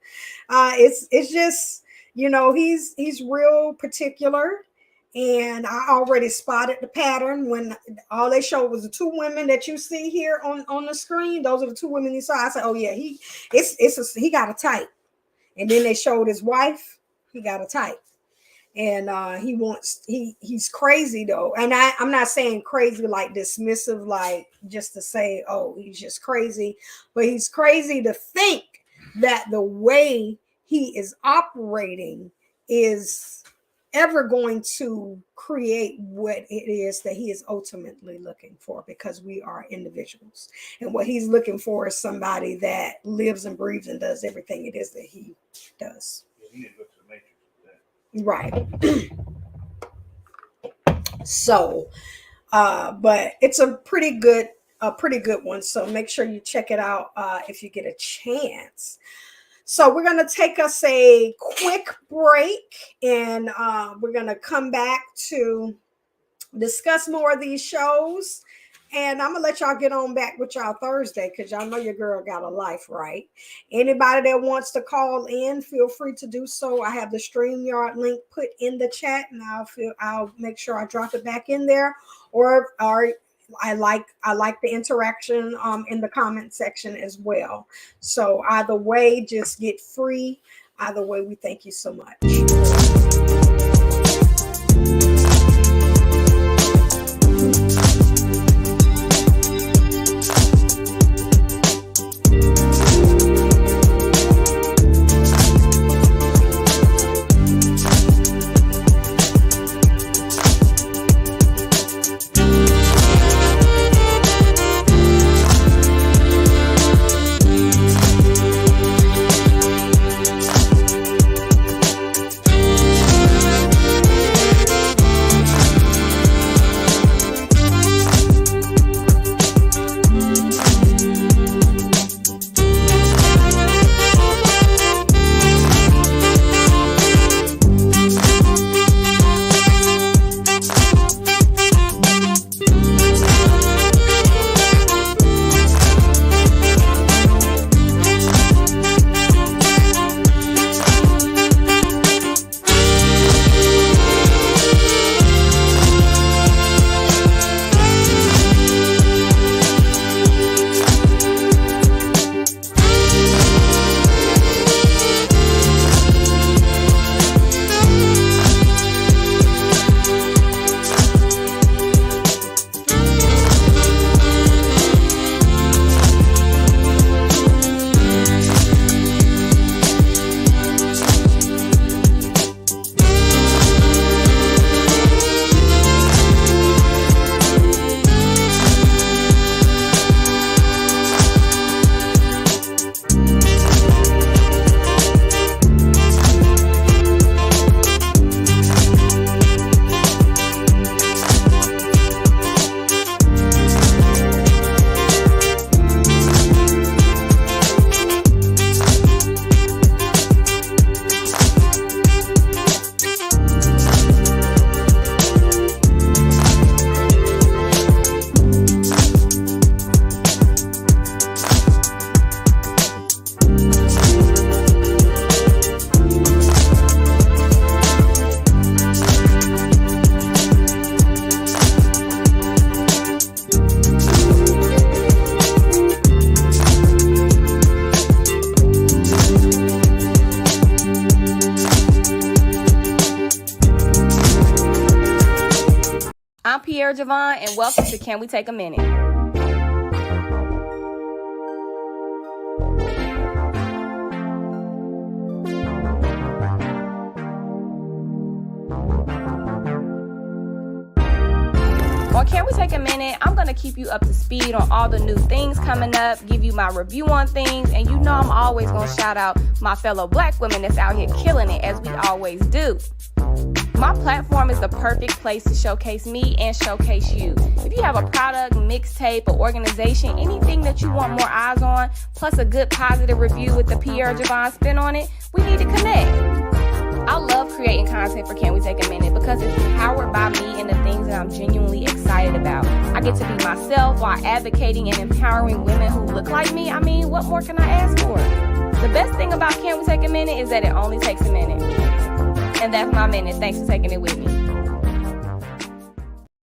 it's just, he's real particular. And I already spotted the pattern when all they showed was the 2 women that you see here on the screen. Those are the 2 women you saw. I said, oh yeah, he got a type. And then they showed his wife. He got a type. And he's crazy though. And I'm not saying crazy like dismissive, like just to say, oh, he's just crazy, but he's crazy to think that the way he is operating is ever going to create what it is that he is ultimately looking for, because we are individuals, and what he's looking for is somebody that lives and breathes and does everything it is that he does. You need to go to the Matrix for that. Right. So but it's a pretty good one, so make sure you check it out if you get a chance. So we're going to take us a quick break, and we're going to come back to discuss more of these shows. And I'm going to let y'all get on back with y'all Thursday, because y'all know your girl got a life, right? Anybody that wants to call in, feel free to do so. I have the StreamYard link put in the chat, and I'll make sure I drop it back in there. Or I like the interaction in the comment section as well. So either way, just get free. Either way, we thank you so much. I'm Pierre Javon, and welcome to Can We Take a Minute? On Can We Take a Minute, I'm going to keep you up to speed on all the new things coming up, give you my review on things, and you know I'm always going to shout out my fellow black women that's out here killing it, as we always do. My platform is the perfect place to showcase me and showcase you. If you have a product, mixtape, or organization, anything that you want more eyes on, plus a good positive review with the Pierre Javon spin on it, we need to connect. I love creating content for Can We Take a Minute because it's powered by me and the things that I'm genuinely excited about. I get to be myself while advocating and empowering women who look like me. I mean, what more can I ask for? The best thing about Can We Take a Minute is that it only takes a minute. And that's my minute. Thanks for taking it with me.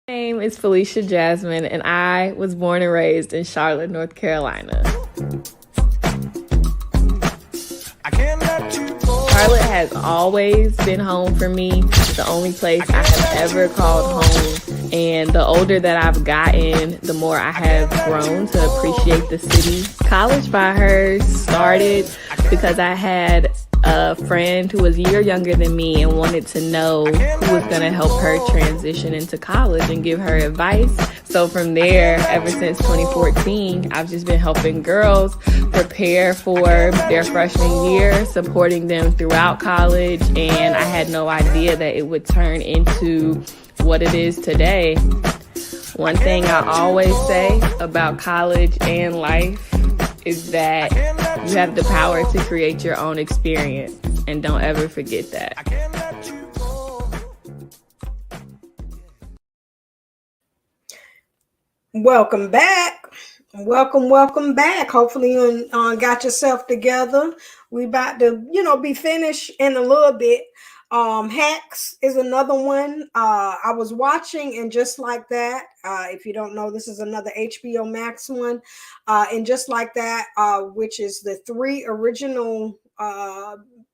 My name is Felicia Jasmine, and I was born and raised in Charlotte, North Carolina. I can't let you go. Charlotte has always been home for me, the only place I have ever called home. And the older that I've gotten, the more I have grown to appreciate the city. College by Her started because I had a friend who was a year younger than me and wanted to know who was going to help her transition into college and give her advice. So from there, ever since 2014, I've just been helping girls prepare for their freshman year, supporting them throughout college, and I had no idea that it would turn into what it is today. One thing I always say about college and life is that you have the power to create your own experience, and don't ever forget that. Welcome back. Welcome back. Hopefully you got yourself together. We about to, be finished in a little bit. Hacks is another one I was watching, and just like that, if you don't know, this is another HBO Max one, and just like that, which is the 3 original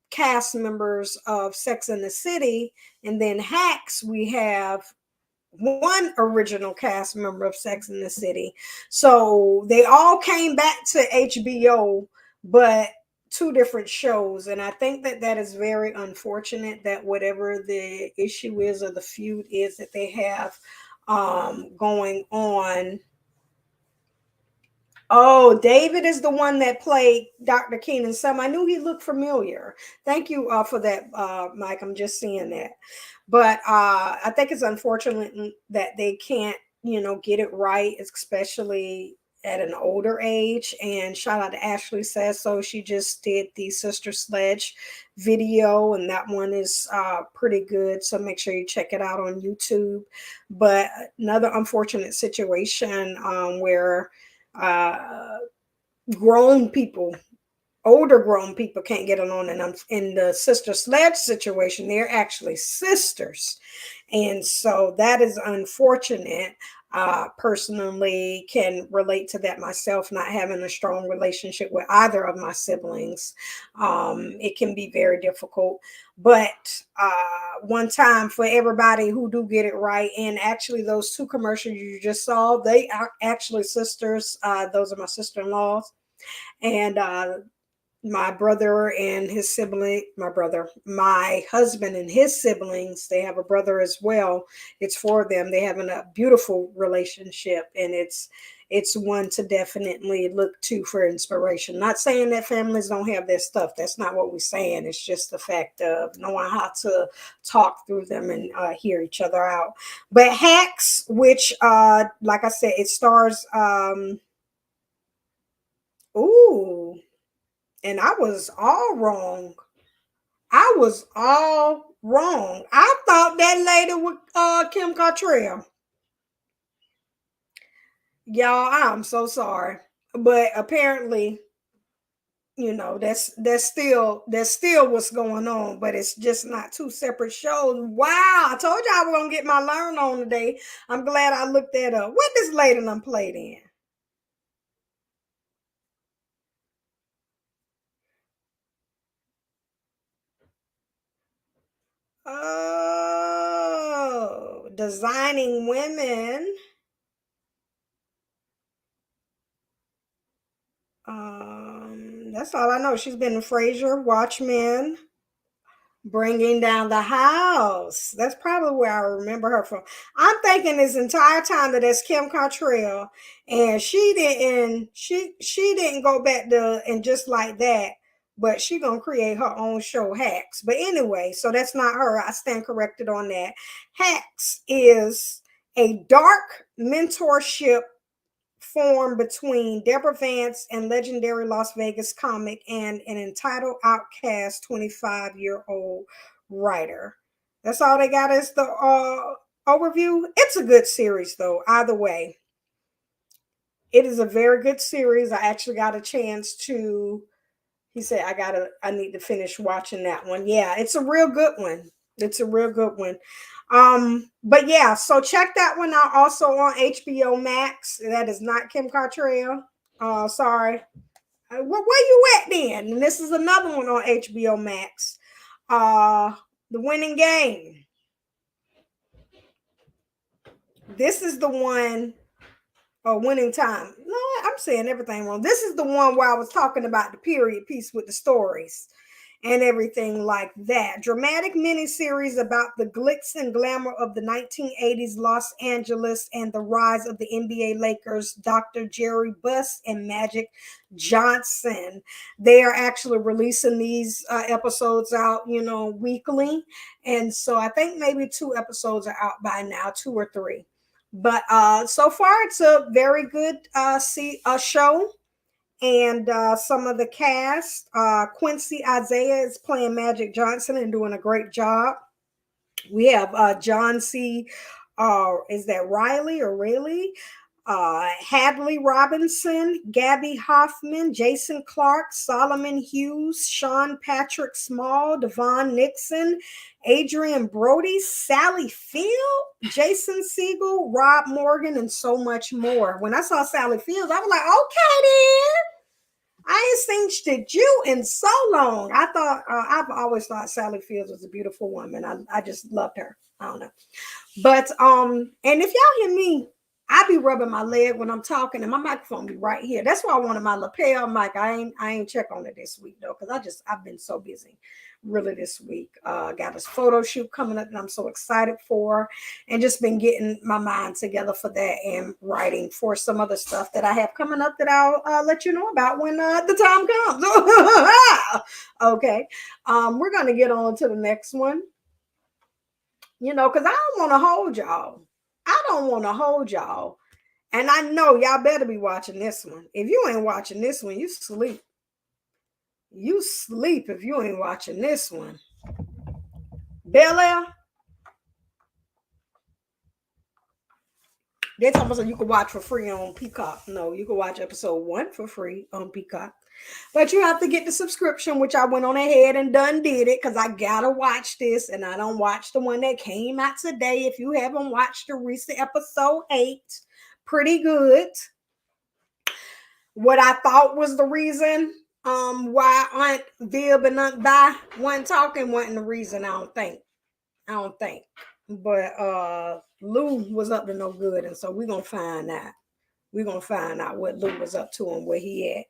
cast members of Sex and the City, and then Hacks, we have 1 original cast member of Sex and the City. So they all came back to HBO, but 2 different shows. And I think that is very unfortunate, that whatever the issue is or the feud is that they have going on. Oh, David is the one that played Dr. Keenan's son. I knew he looked familiar. Thank you for that, Mike. I'm just seeing that. But I think it's unfortunate that they can't, get it right, especially at an older age. And shout out to Ashley Says So. She just did the Sister Sledge video, and that one is pretty good. So make sure you check it out on YouTube. But another unfortunate situation where grown people, older grown people, can't get along. And in the Sister Sledge situation, they're actually sisters, and so that is unfortunate. Personally can relate to that myself, not having a strong relationship with either of my siblings. It can be very difficult, but one time for everybody who do get it right, and actually those 2 commercials you just saw, they are actually sisters. Those are my sister-in-laws, and my brother and his sibling, my husband and his siblings, they have a brother as well. It's 4 of them. They have a beautiful relationship, and it's one to definitely look to for inspiration. Not saying that families don't have their stuff. That's not what we're saying. It's just the fact of knowing how to talk through them and hear each other out. But Hacks, which like I said, it stars and I was all wrong. I thought that lady was Kim Cattrall. Y'all, I'm so sorry. But apparently, that's still what's going on, but it's just not 2 separate shows. Wow, I told you I was gonna get my learn on today. I'm glad I looked that up. What this lady done played in? Oh, Designing Women. That's all I know. She's been in Frasier, Watchmen, Bringing Down the House. That's probably where I remember her from. I'm thinking this entire time that's Kim Cattrall, and she didn't go back to and just like that, but she gonna create her own show, Hacks. But anyway, so that's not her. I stand corrected on that. Hacks is a dark mentorship formed between Deborah Vance and legendary Las Vegas comic and an entitled outcast 25-year-old writer. That's all they got as the overview. It's a good series, though. Either way, it is a very good series. I actually got a chance to. He said, I need to finish watching that one. Yeah, it's a real good one. But yeah, so check that one out also on HBO Max. That is not Kim Cattrall. Sorry. Where you at then? And this is another one on HBO Max. The Winning Game. This is the one, Winning Time. No, I'm saying everything wrong. This is the one where I was talking about the period piece with the stories and everything like that. Dramatic miniseries about the glitz and glamour of the 1980s Los Angeles and the rise of the NBA Lakers, Dr. Jerry Buss and Magic Johnson. They are actually releasing these episodes out, weekly. And so I think maybe 2 episodes are out by now, 2 or 3. But so far, it's a very good show. And some of the cast, Quincy Isaiah is playing Magic Johnson and doing a great job. We have John C. Is that Riley or Rayleigh? Hadley Robinson, Gabby Hoffman, Jason Clark, Solomon Hughes, Sean Patrick Small, Devon Nixon, Adrian Brody, Sally Field, Jason Siegel, Rob Morgan, and so much more. When I saw Sally Fields, I was like, okay then. I ain't seen you in so long. I've always thought Sally Fields was a beautiful woman. I just loved her. I don't know. But and if y'all hear me, I be rubbing my leg when I'm talking, and my microphone be right here. That's why I wanted my lapel mic. I ain't check on it this week though, because I've been so busy really this week. Got this photo shoot coming up that I'm so excited for, and just been getting my mind together for that and writing for some other stuff that I have coming up that I'll let you know about when the time comes. Okay. We're gonna get on to the next one. Because I don't want to hold y'all. And I know y'all better be watching this one. If you ain't watching this one, you sleep. You sleep if you ain't watching this one. Bel-Air. They told me you can watch for free on Peacock. No, you can watch episode 1 for free on Peacock. But you have to get the subscription, which I went on ahead and done did it because I gotta watch this, and I don't watch the one that came out today. If you haven't watched the recent episode 8, pretty good. What I thought was the reason why Aunt Vib and Aunt Vi wasn't talking wasn't the reason. I don't think. But Lou was up to no good, and so we're gonna find out. We're gonna find out what Lou was up to and where he at.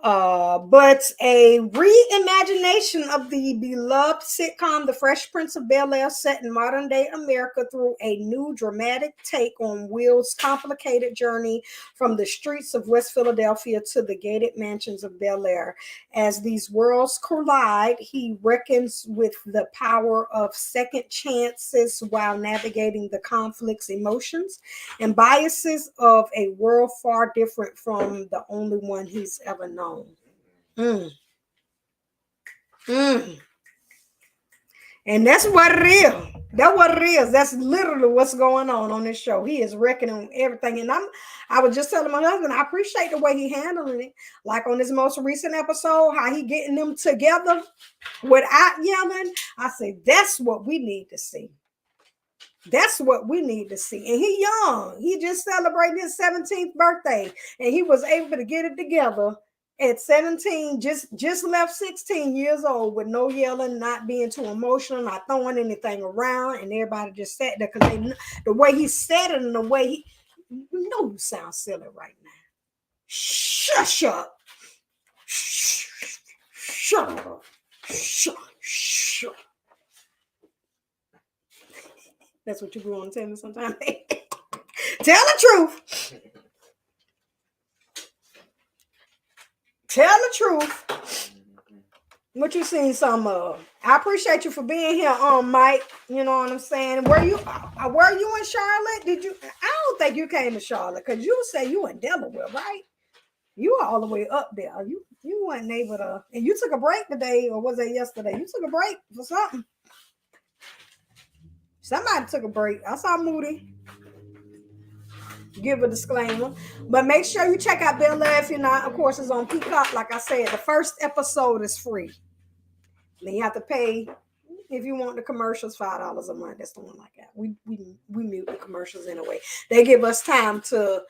But a reimagination of the beloved sitcom The Fresh Prince of Bel-Air, set in modern day America through a new dramatic take on Will's complicated journey from the streets of West Philadelphia to the gated mansions of Bel-Air. As these worlds collide, he reckons with the power of second chances while navigating the conflicts, emotions, and biases of a world far different from the only one he's ever known. And that's what it is. That's what it is. That's literally what's going on this show. He is reckoning everything. And I was just telling my husband, I appreciate the way he handling it. Like on this most recent episode, how he getting them together without yelling. I say, that's what we need to see. That's what we need to see. And he young. He just celebrated his 17th birthday. And he was able to get it together at 17, just left 16 years old with no yelling, not being too emotional, not throwing anything around, and everybody just sat there because the way he said it and the way you sound silly right now. Shush up. Shut up. Shut. That's what you go on to tell me sometimes. Tell the truth. Tell the truth. What you seen some of? I appreciate you for being here on Mike. You know what I'm saying? Were you in Charlotte? Did you? I don't think you came to Charlotte because you say you in Delaware, right? You are all the way up there. You weren't able to, and you took a break today, or was it yesterday? You took a break for something. Somebody took a break. I saw Moody. Give a disclaimer, but make sure you check out Bel-Air if you're not. Of course, it's on Peacock. Like I said, the first episode is free. Then you have to pay if you want the commercials, $5 a month. That's the one like that. We mute the commercials anyway. They give us time to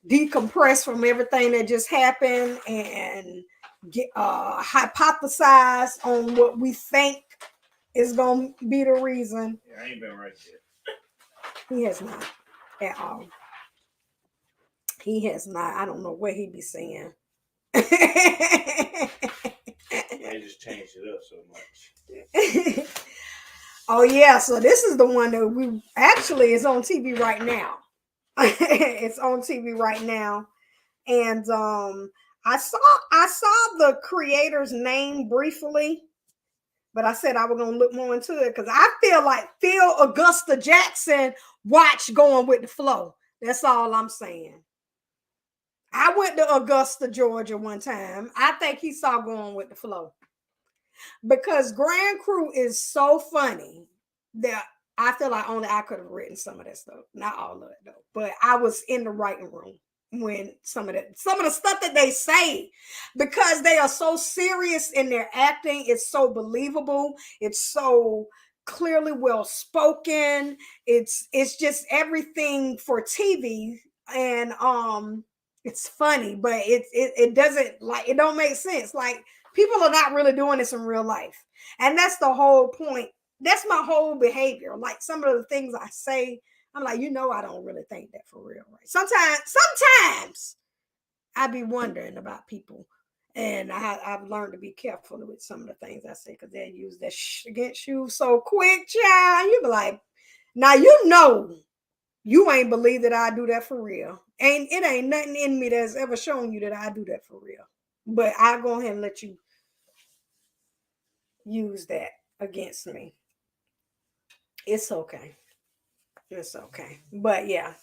decompress from everything that just happened and get hypothesize on what we think is gonna be the reason. Yeah, I ain't been right yet. He has not at all. He has not. I don't know what he be saying. Yeah, they just changed it up so much. Oh yeah, so this is the one that we actually is on TV right now. It's on TV right now, and I saw the creator's name briefly, but I said I was gonna look more into it because I feel like Phil Augusta Jackson watched Going with the Flow. That's all I'm saying. I went to Augusta, Georgia one time. I think he saw Going with the Flow because Grand Crew is so funny that I feel like only I could have written some of that stuff. Not all of it though, but I was in the writing room when some of the stuff that they say, because they are so serious in their acting. It's so believable. It's so clearly well spoken. It's just everything for TV, and it's funny, but it doesn't, like, it don't make sense. Like, people are not really doing this in real life, and that's the whole point. That's my whole behavior. Like, some of the things I say, I'm like, I don't really think that for real, right? Sometimes I be wondering about people, and I've learned to be careful with some of the things I say, because they use that against you so quick, child. You be like, now you ain't believe that I do that for real. It ain't nothing in me that's ever shown you that I do that for real. But I go ahead and let you use that against me. It's okay. It's okay. But yeah,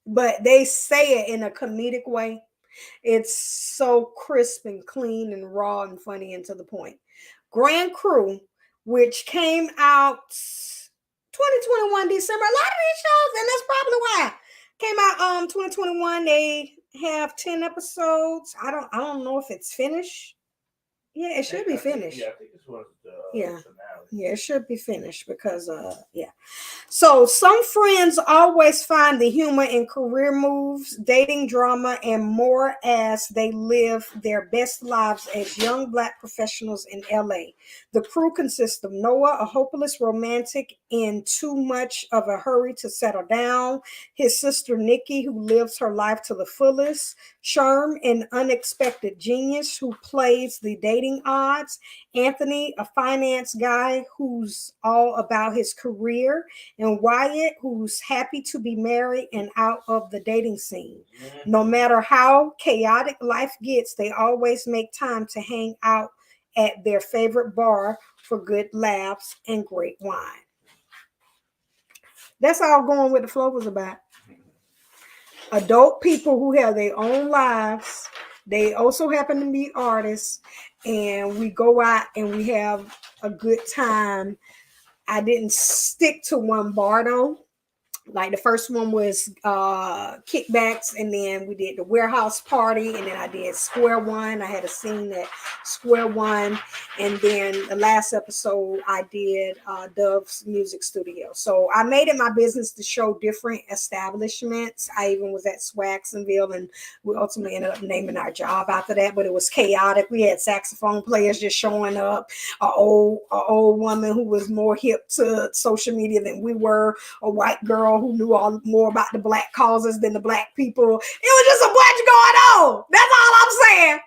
but they say it in a comedic way. It's so crisp and clean and raw and funny and to the point. Grand Crew, which came out 2021 December. A lot of these shows, and that's probably why. Came out 2021. They have 10 episodes. I don't know if it's finished. Yeah, it should be finished. Yeah, I think this was the Yeah. finale. Yeah, it should be finished because yeah. So some friends always find the humor in career moves, dating drama, and more as they live their best lives as young Black professionals in LA. The crew consists of Noah, a hopeless romantic in too much of a hurry to settle down, his sister Nikki, who lives her life to the fullest, Sherm, an unexpected genius who plays the dating odds, Anthony, a finance guy who's all about his career, and Wyatt, who's happy to be married and out of the dating scene. No matter how chaotic life gets, they always make time to hang out at their favorite bar for good laughs and great wine. That's all Going with the Flow was about. Adult people who have their own lives. They also happen to be artists, and we go out and we have a good time. I didn't stick to one bar though. Like, the first one was kickbacks, and then we did the warehouse party, and then I did Square One. I had a scene at Square One, and then the last episode I did Dove's Music Studio. So I made it my business to show different establishments. I even was at Swagsonville, and we ultimately ended up naming our job after that, but it was chaotic. We had saxophone players just showing up, a old woman who was more hip to social media than we were, a white girl who knew more about the Black causes than the Black people. It was just a bunch going on. That's all I'm saying.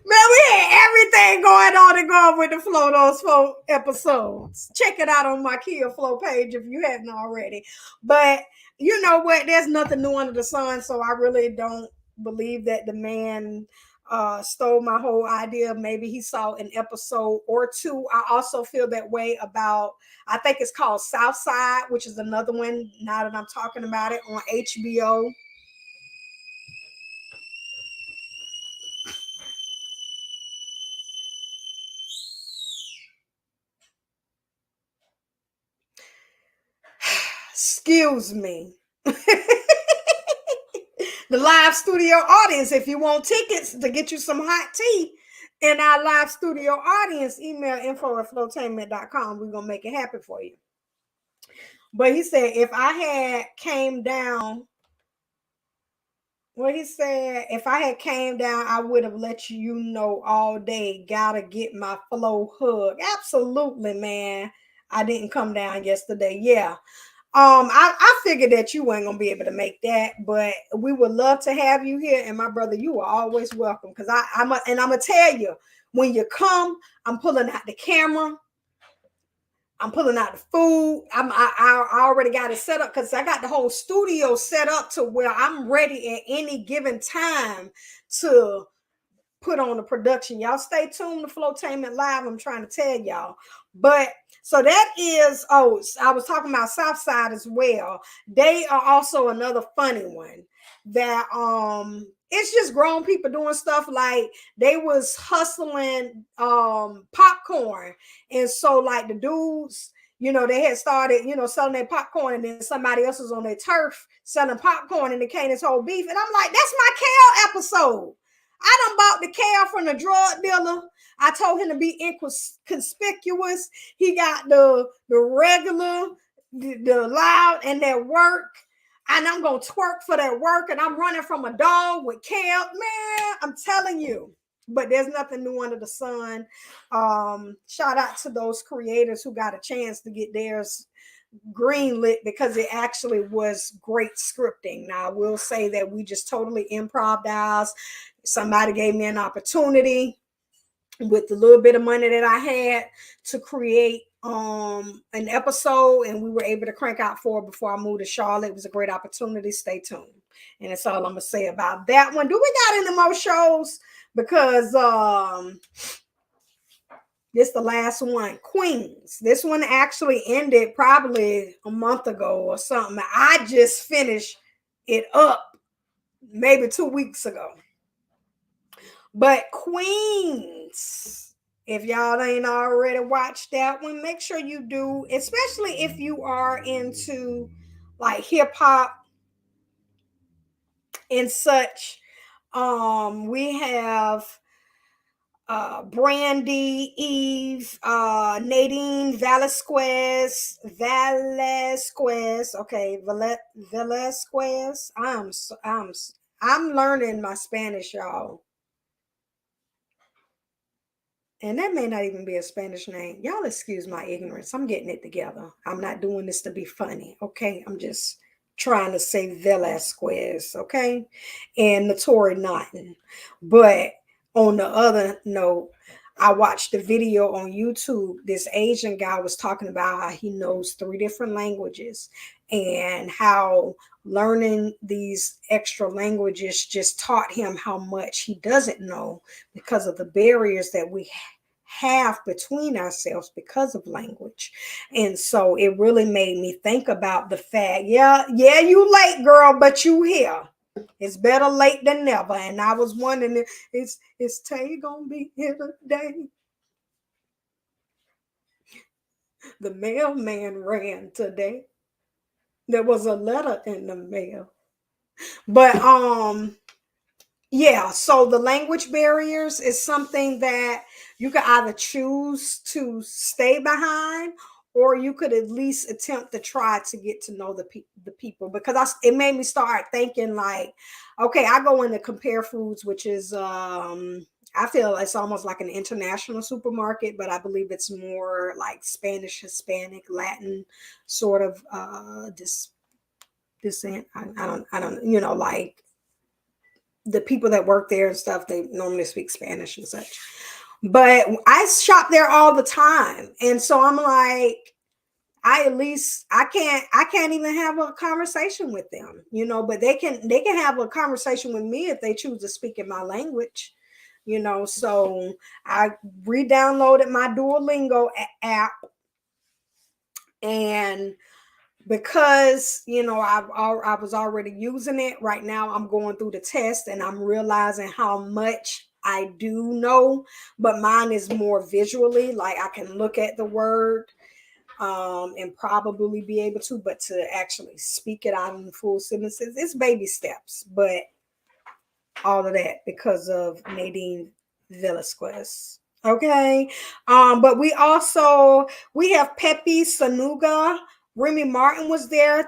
Man, we had everything going on and Going with the Flow, those 4 episodes. Check it out on my Kia Flow page if you hadn't already. But you know what? There's nothing new under the sun, so I really don't believe that the man stole my whole idea. Maybe he saw an episode or two. I also feel that way about, I think it's called Southside, which is another one, now that I'm talking about it, on HBO. Excuse me. The live studio audience, if you want tickets to get you some hot tea in our live studio audience, email info@flowtainment.com. We're going to make it happen for you. But he said, if I had came down, What he said, if I had came down, I would have let you know all day. Gotta get my flow hug. Absolutely, man. I didn't come down yesterday. Yeah. I figured that you weren't gonna be able to make that, but we would love to have you here. And my brother, you are always welcome. Cause I'm gonna tell you, when you come, I'm pulling out the camera. I'm pulling out the food. I already got it set up because I got the whole studio set up to where I'm ready at any given time to put on the production. Y'all stay tuned to Flowtainment Live. I'm trying to tell y'all. But so that is, oh, I was talking about Southside as well. They are also another funny one that it's just grown people doing stuff. Like they was hustling popcorn, and so like the dudes, they had started, selling their popcorn, and then somebody else was on their turf selling popcorn, and it came this whole beef. And I'm like, that's my Cal episode. I done bought the Cal from the drug dealer. I told him to be inconspicuous. He got the regular, the loud, and that work. And I'm going to twerk for that work. And I'm running from a dog with Cal. Man, I'm telling you. But there's nothing new under the sun. Shout out to those creators who got a chance to get theirs greenlit because it actually was great scripting. Now, I will say that we just totally improvised. Somebody gave me an opportunity with the little bit of money that I had to create an episode, and we were able to crank out 4 before I moved to Charlotte. It was a great opportunity. Stay tuned. And that's all I'm gonna say about that one. Do we got any more shows? Because this the last one, Queens. This one actually ended probably a month ago or something. I just finished it up maybe 2 weeks ago. But Queens, if y'all ain't already watched that one, make sure you do, especially if you are into like hip hop and such. We have Brandy, Eve, Nadine Velasquez. Okay, Velasquez. I'm learning my Spanish, y'all. And that may not even be a Spanish name. Y'all excuse my ignorance. I'm getting it together. I'm not doing this to be funny, okay? I'm just trying to say Velasquez, okay? And Notori Naughton. But on the other note, I watched a video on YouTube. This Asian guy was talking about how he knows 3 different languages and how learning these extra languages just taught him how much he doesn't know because of the barriers that we have between ourselves because of language. And so it really made me think about the fact, yeah, you late, girl, but you here. It's better late than never. And I was wondering, is Tay gonna be here today? The mailman ran today. There was a letter in the mail. But yeah, so the language barriers is something that you could either choose to stay behind, or you could at least attempt to try to get to know the people, because it made me start thinking like, okay, I go into Compare Foods, which is I feel it's almost like an international supermarket, but I believe it's more like Spanish, Hispanic, Latin sort of descent. I don't, like the people that work there and stuff, they normally speak Spanish and such. But I shop there all the time. And so I'm like, I can't even have a conversation with them, but they can have a conversation with me if they choose to speak in my language, so I re-downloaded my Duolingo app, and because I was already using it, right now I'm going through the test and I'm realizing how much I do know, but mine is more visually, like I can look at the word and probably be able to, but to actually speak it out in full sentences, it's baby steps. But all of that because of Nadine Velasquez. Okay. But we have Pepe Sanuga. Remy Martin was there.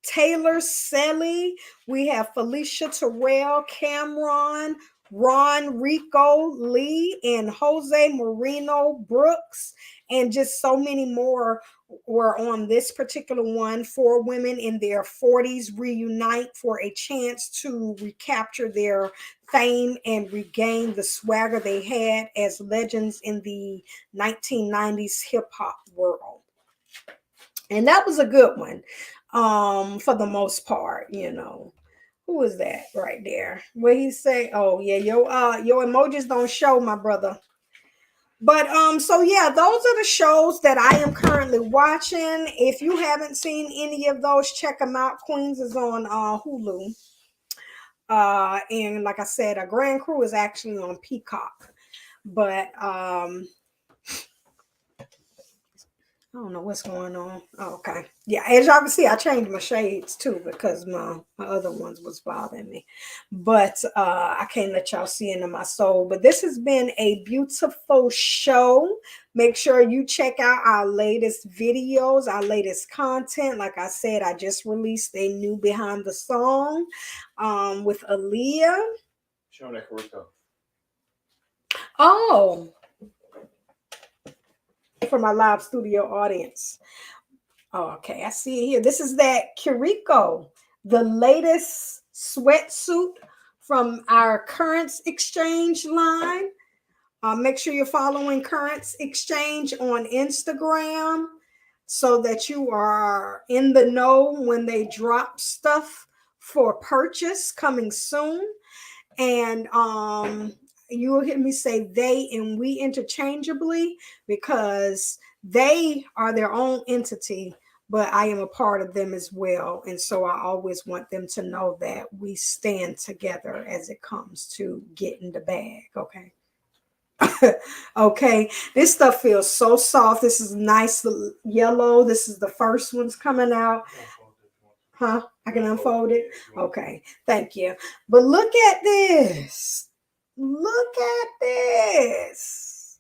Taylor Selly. We have Felicia Terrell, Cameron, Ron Rico Lee, and Jose Moreno Brooks, and just so many more were on this particular one. 4 women in their 40s reunite for a chance to recapture their fame and regain the swagger they had as legends in the 1990s hip hop world. And that was a good one, for the most part. Who is that right there? What he say? Oh yeah, your emojis don't show, my brother. But so yeah, those are the shows that I am currently watching. If you haven't seen any of those, check them out. Queens is on Hulu. And like I said, a Grand Crew is actually on Peacock. But I don't know what's going on. Oh, okay. Yeah, as y'all can see, I changed my shades too because my other ones was bothering me. But I can't let y'all see into my soul. But this has been a beautiful show. Make sure you check out our latest videos, our latest content. Like I said, I just released a new Behind the Song with Aaliyah. Show that Rico. Oh, for my live studio audience. Oh, okay, I see it here. This is that Kiriko, the latest sweatsuit from our Currents Exchange line. Make sure you're following Currents Exchange on Instagram so that you are in the know when they drop stuff for purchase coming soon. And you will hear me say they and we interchangeably because they are their own entity, but I am a part of them as well. And so I always want them to know that we stand together as it comes to getting the bag. Okay. Okay. This stuff feels so soft. This is nice yellow. This is the first one's coming out. Huh? I can unfold it. Okay. Thank you. But look at this. Look at this.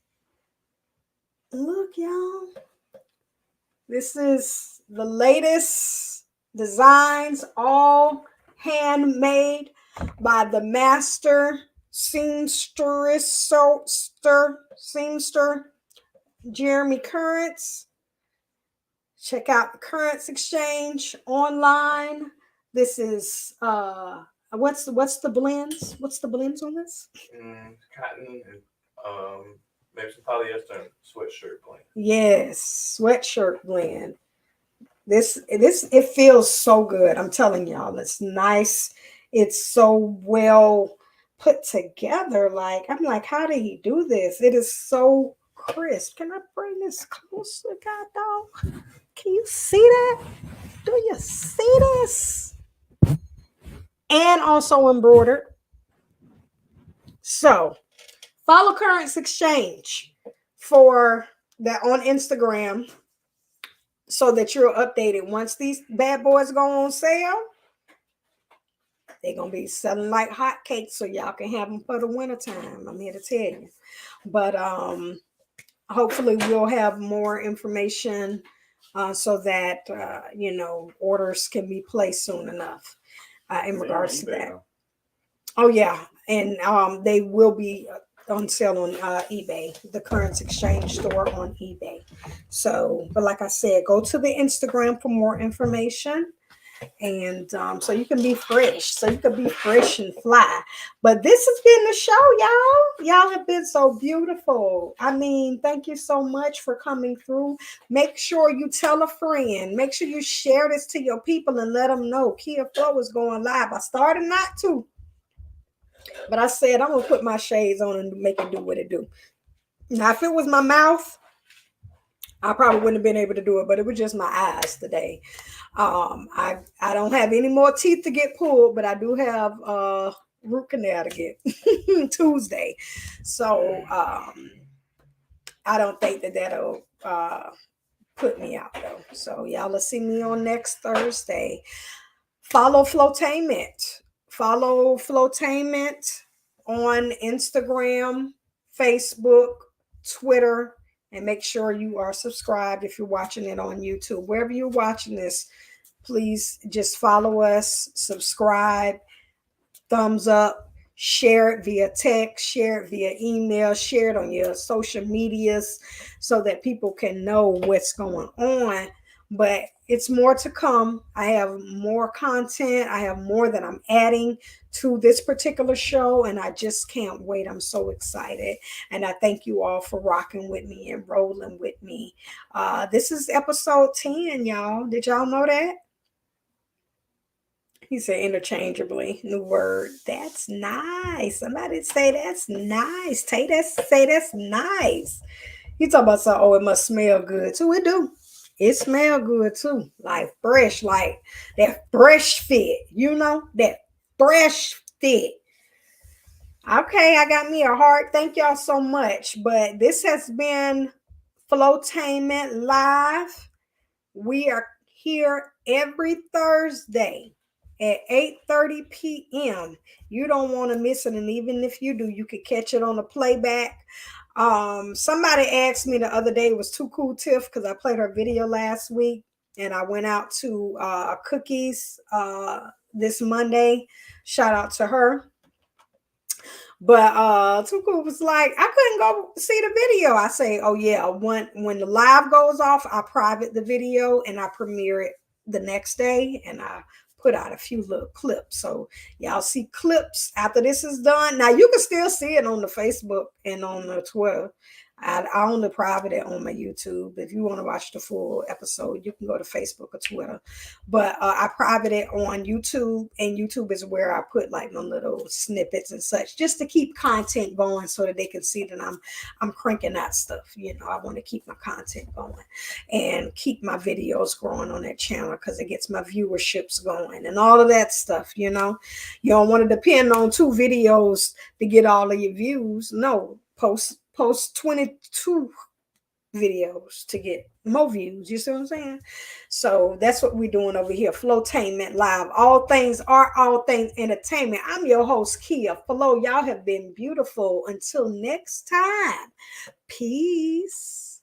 Look, y'all. This is the latest designs, all handmade by the master seamster Jeremy Currents. Check out the Currents Exchange online. This is what's the blends? What's the blends on this? Cotton and maybe some polyester and sweatshirt blend. Yes, sweatshirt blend. This it feels so good. I'm telling y'all, it's nice. It's so well put together. Like I'm like, how did he do this? It is so crisp. Can I bring this closer, God dog? Can you see that? Do you see this? And also embroidered. So follow Currents Exchange for that on Instagram so that you're updated. Once these bad boys go on sale, they're going to be selling like hotcakes so y'all can have them for the wintertime. I'm here to tell you. But hopefully we'll have more information so that, orders can be placed soon enough in regards to that. Oh, yeah. And they will be on sale on eBay, the Currents Exchange store on eBay. So, but like I said, go to the Instagram for more information. And so you can be fresh. So you can be fresh and fly. But this has been the show, y'all. Y'all have been so beautiful. I mean, thank you so much for coming through. Make sure you tell a friend. Make sure you share this to your people and let them know Kia Flow is going live. I started not to. But I said, I'm going to put my shades on and make it do what it do. Now, if it was my mouth, I probably wouldn't have been able to do it, but it was just my eyes today. I don't have any more teeth to get pulled, but I do have root canal to get Tuesday. So I don't think that'll put me out, though. So y'all will see me on next Thursday. Follow Flowtainment. Follow Flowtainment on Instagram, Facebook, Twitter, and make sure you are subscribed if you're watching it on YouTube. Wherever you're watching this, Please just follow us, subscribe, thumbs up, share it via text, share it via email, share it on your social medias so that people can know what's going on. But it's more to come. I have more content. I have more that I'm adding to this particular show, and I just can't wait. I'm so excited. And I thank you all for rocking with me and rolling with me. This is episode 10, y'all. Did y'all know that? He said interchangeably. New word. That's nice. Somebody say that's nice. Say that's nice. You talk about something, oh, it must smell good too. It do. It smell good too. Like fresh, like that fresh fit, that fresh fit. Okay, I got me a heart. Thank y'all so much. But this has been Flowtainment Live. We are here every Thursday at 8:30 p.m. You don't want to miss it, and even if you do, you could catch it on the playback. Somebody asked me the other day, it was too cool, Tiff, because I played her video last week, and I went out to Cookies this Monday. Shout out to her. But Tuku was like, I couldn't go see the video. I say, oh yeah, when the live goes off, I private the video and I premiere it the next day, and I put out a few little clips. So y'all see clips after this is done. Now you can still see it on the Facebook and on the Twitter. I only private it on my YouTube. If you want to watch the full episode, you can go to Facebook or Twitter. But I private it on YouTube, and YouTube is where I put like my little snippets and such, just to keep content going so that they can see that I'm cranking out stuff. I want to keep my content going and keep my videos growing on that channel because it gets my viewerships going and all of that stuff. You don't want to depend on 2 videos to get all of your views. No, post 22 videos to get more views. You see what I'm saying? So that's what we're doing over here. Flowtainment Live. All things are all things entertainment. I'm your host, Kia Flow. Y'all have been beautiful. Until next time. Peace.